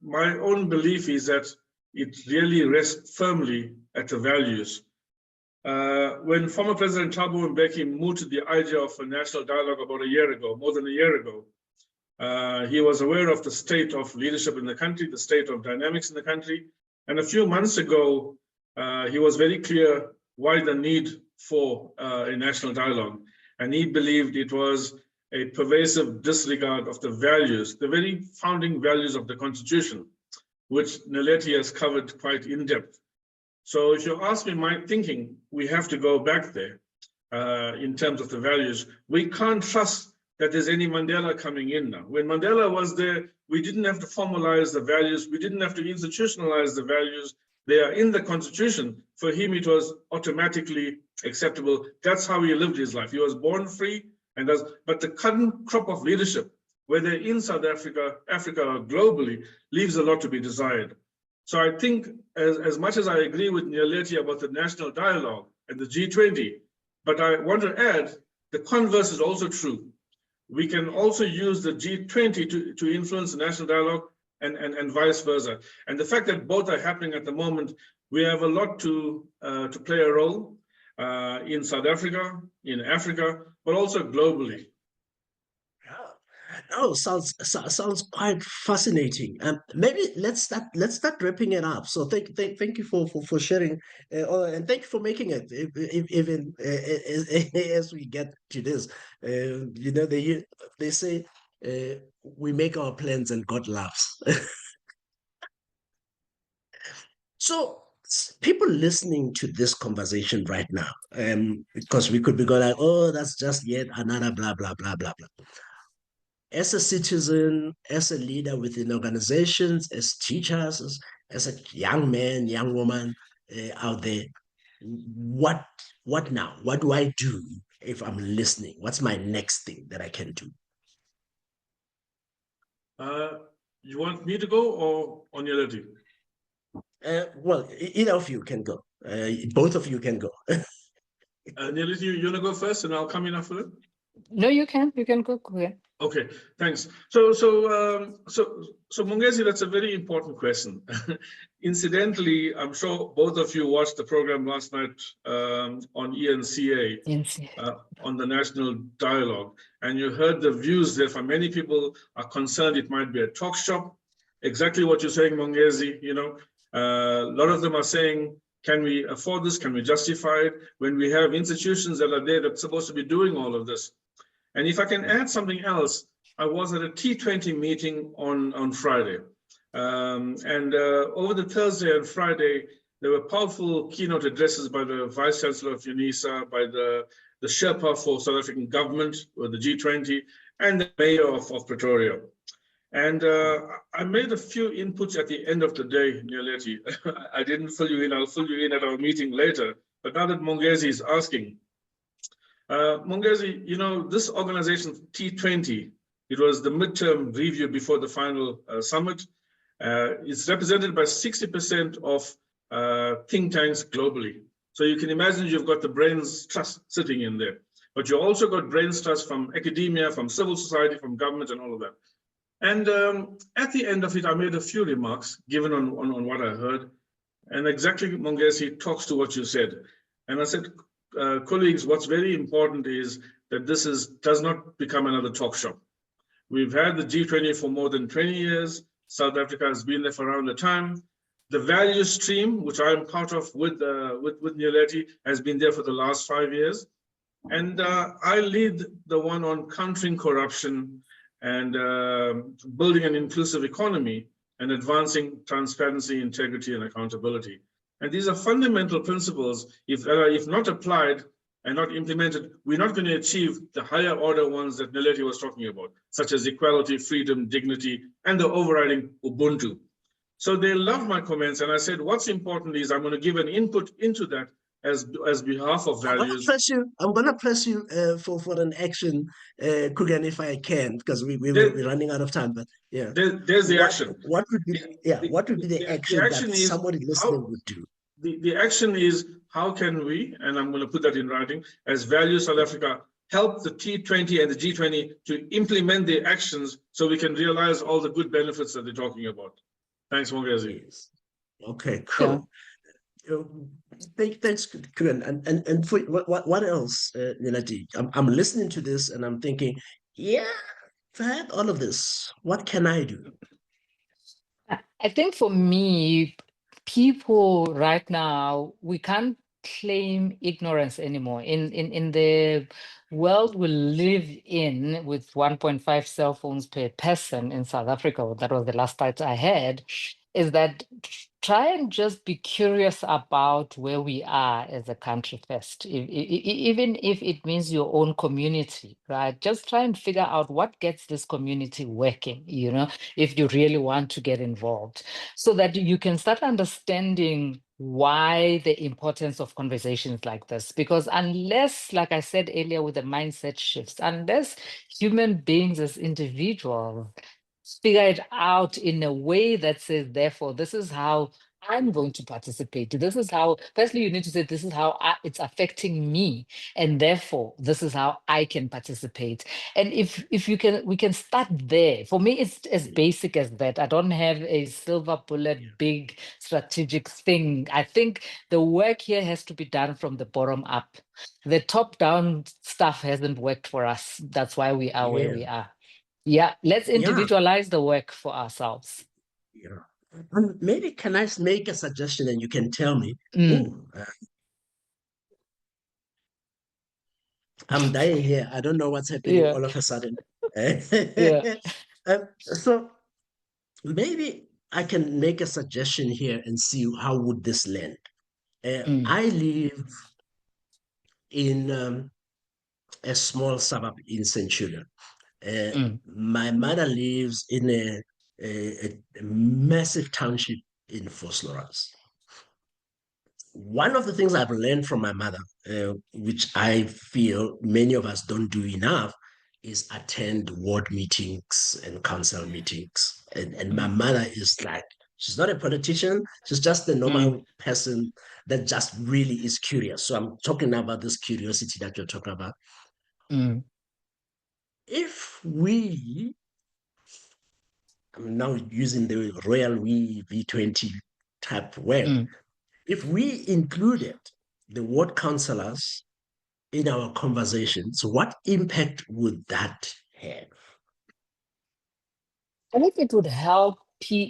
my own belief is that it really rests firmly at the values. When former President Thabo Mbeki mooted the idea of a national dialogue about a year ago, more than a year ago, he was aware of the state of leadership in the country, the state of dynamics in the country. And a few months ago, he was very clear why the need for a national dialogue. And he believed it was a pervasive disregard of the values, the very founding values of the Constitution, which Nyeleti has covered quite in depth. So if you ask me my thinking, we have to go back there in terms of the values. We can't trust that there's any Mandela coming in now. When Mandela was there, we didn't have to formalize the values. We didn't have to institutionalize the values. They are in the Constitution. For him, it was automatically acceptable. That's how he lived his life. He was born free, but the current crop of leadership, whether in South Africa, or globally, leaves a lot to be desired. So I think, as much as I agree with Nyeleti about the national dialogue and the G20, but I want to add, the converse is also true. We can also use the G20 to influence the national dialogue and vice versa. And the fact that both are happening at the moment, we have a lot to play a role in South Africa, in Africa, but also globally. Oh, sounds quite fascinating. Maybe let's start wrapping it up. So thank you for sharing, and thank you for making it even as we get to this. You know, they say we make our plans and God laughs. So people listening to this conversation right now, because we could be going like, oh, that's just yet another blah blah blah blah blah. As a citizen, as a leader within organizations, as teachers, as a young man, young woman out there, what now? What do I do if I'm listening? What's my next thing that I can do? You want me to go or on your letter? Well, either of you can go. Both of you can go. Nyeleti, you want to go first and I'll come in after that? No, you can go. Okay, thanks. So Mongezi, that's a very important question. Incidentally, I'm sure both of you watched the program last night on ENCA, on the national dialogue, and you heard the views there. For many people are concerned it might be a talk shop. Exactly what you're saying, Mongezi. You know, a lot of them are saying, can we afford this? Can we justify it? When we have institutions that are there that's supposed to be doing all of this. And if I can add something else, I was at a T20 meeting on Friday. Over the Thursday and Friday, there were powerful keynote addresses by the Vice Chancellor of UNISA, by the Sherpa for South African government, or the G20, and the Mayor of Pretoria. And I made a few inputs at the end of the day, Nyeleti. I didn't fill you in, I'll fill you in at our meeting later. But now that Mongezi is asking, Mongezi, you know, this organization, T20, it was the midterm review before the final summit. It's represented by 60% of think tanks globally. So you can imagine you've got the brains trust sitting in there, but you also got brains trust from academia, from civil society, from government and all of that. And at the end of it, I made a few remarks given on what I heard. And exactly, Mongezi, talks to what you said. And I said, colleagues, what's very important is that this does not become another talk shop. We've had the G20 for more than 20 years. South Africa has been there for around the time. The value stream, which I'm part of with Nyeleti, has been there for the last 5 years. And I lead the one on countering corruption and building an inclusive economy and advancing transparency, integrity, and accountability. And these are fundamental principles. If not applied, and not implemented, we're not going to achieve the higher order ones that Nyeleti was talking about, such as equality, freedom, dignity, and the overriding Ubuntu. So they loved my comments, and I said, what's important is I'm going to give an input into that as behalf of values. I'm gonna press you for an action, Koogan, if I can, because we're running out of time. But yeah, there's the action. What would be what would be the action that somebody listening would do? The action is, how can we, and I'm going to put that in writing, as Value South Africa, help the T20 and the G20 to implement their actions so we can realize all the good benefits that they're talking about. Thanks, Magadze. Yes. Okay, cool. Yeah. Thanks, Koogan. And for what else, Nyeleti? I'm listening to this and I'm thinking, yeah, if I had all of this, what can I do? I think for me, people right now, we can't claim ignorance anymore. In the world we live in, with 1.5 cell phones per person in South Africa, that was the last stat I had, is that try and just be curious about where we are as a country first, even if it means your own community, right? Just try and figure out what gets this community working, you know, if you really want to get involved, so that you can start understanding why the importance of conversations like this. Because unless, like I said earlier, with the mindset shifts, unless human beings as individuals figure it out in a way that says, therefore, this is how I'm going to participate. This is how, firstly, you need to say, this is how it's affecting me. And therefore, this is how I can participate. And if you can, we can start there. For me, it's as basic as that. I don't have a silver bullet, big strategic thing. I think the work here has to be done from the bottom up. The top down stuff hasn't worked for us. That's why we are where we are. Yeah, let's individualize the work for ourselves. Yeah. Maybe can I make a suggestion and you can tell me? I'm dying here. I don't know what's happening all of a sudden. So maybe I can make a suggestion here and see how would this land. I live in a small suburb in Centurion. My mother lives in a massive township in Vosloorus. One of the things I've learned from my mother, which I feel many of us don't do enough, is attend ward meetings and council meetings. And my mother is like, she's not a politician, she's just a normal person that just really is curious. So I'm talking about this curiosity that you're talking about. If we, I'm now using the Royal V20 type word, if we included the ward councillors in our conversations, what impact would that have? I think it would help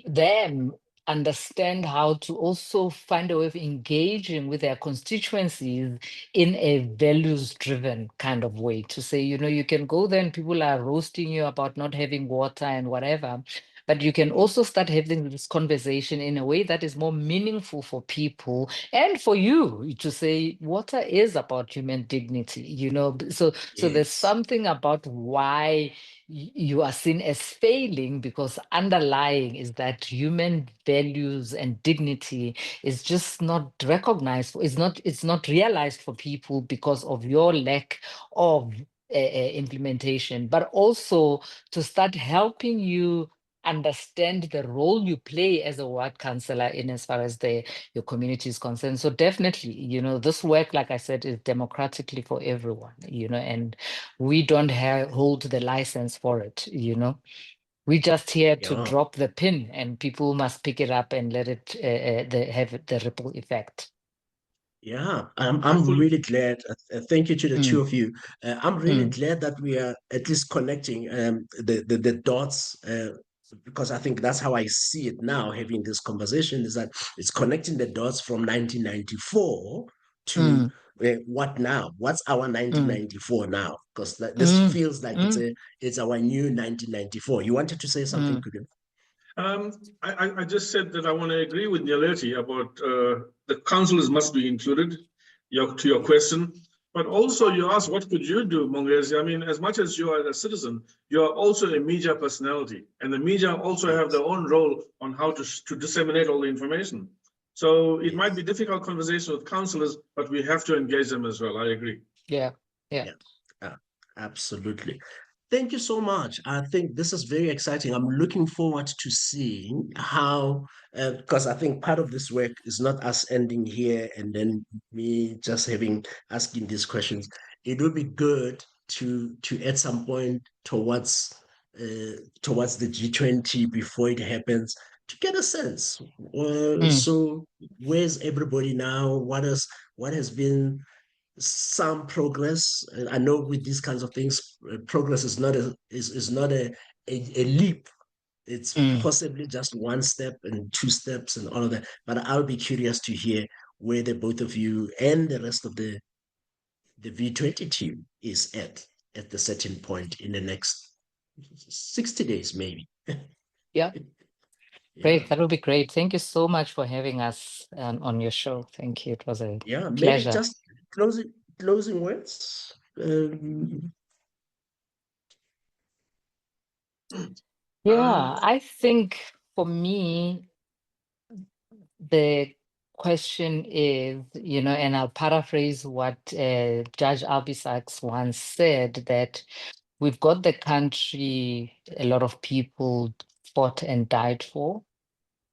them understand how to also find a way of engaging with their constituencies in a values-driven kind of way, to say, you know, you can go there and people are roasting you about not having water and whatever, but you can also start having this conversation in a way that is more meaningful for people and for you, to say water is about human dignity, you know. So there's something about why you are seen as failing, because underlying is that human values and dignity is just not recognized. It's not realized for people because of your lack of implementation, but also to start helping you understand the role you play as a ward councillor in as far as your community is concerned. So definitely, you know, this work, like I said, is democratically for everyone, you know, and we don't hold the license for it, you know. We're just here to drop the pin and people must pick it up and let it have the ripple effect. Yeah, I'm really glad. Thank you to the two of you. I'm really glad that we are at least connecting the dots, because I think that's how I see it now, having this conversation, is that it's connecting the dots from 1994 to what now? What's our 1994 now? Because this feels like it's our new 1994. You wanted to say something, Koogan? I just said that I want to agree with Nyeleti about the councillors must be included. To your question, But also you ask, what could you do, Mongezi? I mean, as much as you are a citizen, you are also a media personality. And the media also have their own role on how to disseminate all the information. So it might be difficult conversation with councillors, but we have to engage them as well. I agree. Yeah. Absolutely. Thank you so much. I think this is very exciting. I'm looking forward to seeing how, because I think part of this work is not us ending here and then me just asking these questions. It would be good to at some point towards the G20 before it happens to get a sense. So where's everybody now? What has been some progress? I know with these kinds of things, progress is not a leap. It's possibly just one step and two steps and all of that. But I'll be curious to hear where the both of you and the rest of the V20 team is at the certain point in the next 60 days, maybe. Yeah. Great. That would be great. Thank you so much for having us on your show. Thank you. It was a maybe pleasure. Just closing words. I think for me, the question is, and I'll paraphrase what Judge Albisaks once said, that we've got the country a lot of people fought and died for,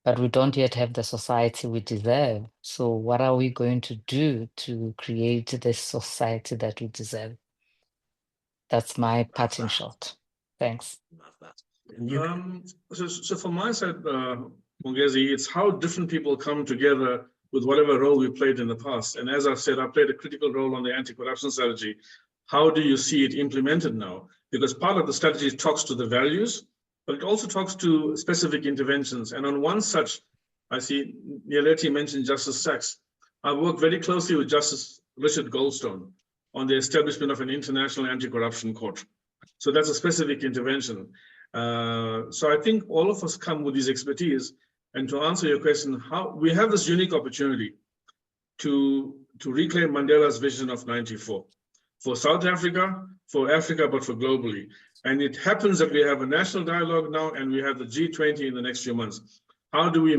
but we don't yet have the society we deserve. So what are we going to do to create the society that we deserve? That's my parting shot. Thanks. So from my side, Mongezi, it's how different people come together with whatever role we played in the past. And as I've said, I played a critical role on the anti-corruption strategy. How do you see it implemented now? Because part of the strategy talks to the values, but it also talks to specific interventions. And on one such, I see Nyeleti mentioned Justice Sachs. I worked very closely with Justice Richard Goldstone on the establishment of an international anti-corruption court. So that's a specific intervention. So I think all of us come with this expertise. And to answer your question, how we have this unique opportunity to reclaim Mandela's vision of 94 for South Africa, for Africa, but for globally. And it happens that we have a national dialogue now, and we have the G20 in the next few months. How do we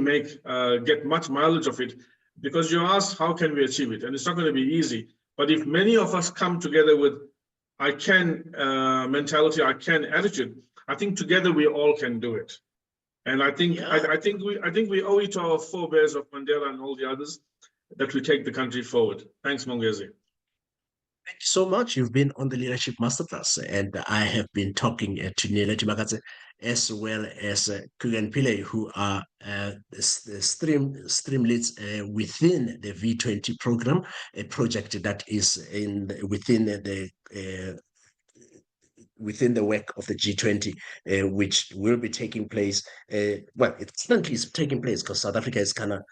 get much mileage of it? Because you asked, how can we achieve it? And it's not going to be easy. But if many of us come together with I can mentality, I can attitude, I think together we all can do it. And I think we owe it to our forebears of Mandela and all the others that we take the country forward. Thanks, Mongezi. Thank you so much. You've been on the Leadership Masterclass, and I have been talking to Nyeleti Magadze as well as Koogan Pillay, who are the stream leads within the V20 program, a project that is within the work of the G20, which will be taking place. Well, it currently is taking place because South Africa is kind of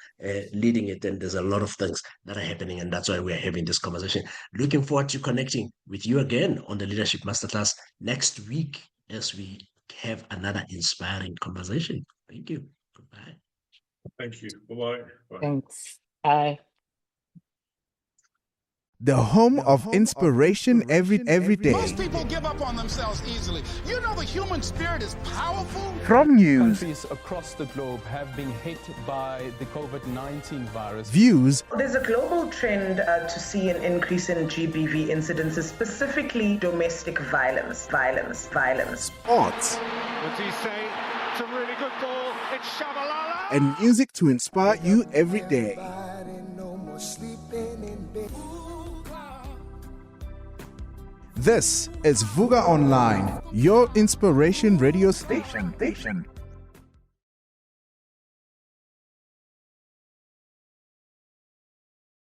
leading it, and there's a lot of things that are happening, and that's why we're having this conversation. Looking forward to connecting with you again on the Leadership Masterclass next week as we have another inspiring conversation. Thank you. Goodbye. Thank you. Bye-bye. Bye. Thanks. Bye. The home of inspiration every day. Most people give up on themselves easily. You know the human spirit is powerful. From news, Countries across the globe have been hit by the COVID-19 virus. Views, There's a global trend to see an increase in GBV incidences, specifically domestic violence. sports, What's he say? It's a really good ball. It's Shabalala. and music to inspire you every day. This is Vuga Online, your inspiration radio station.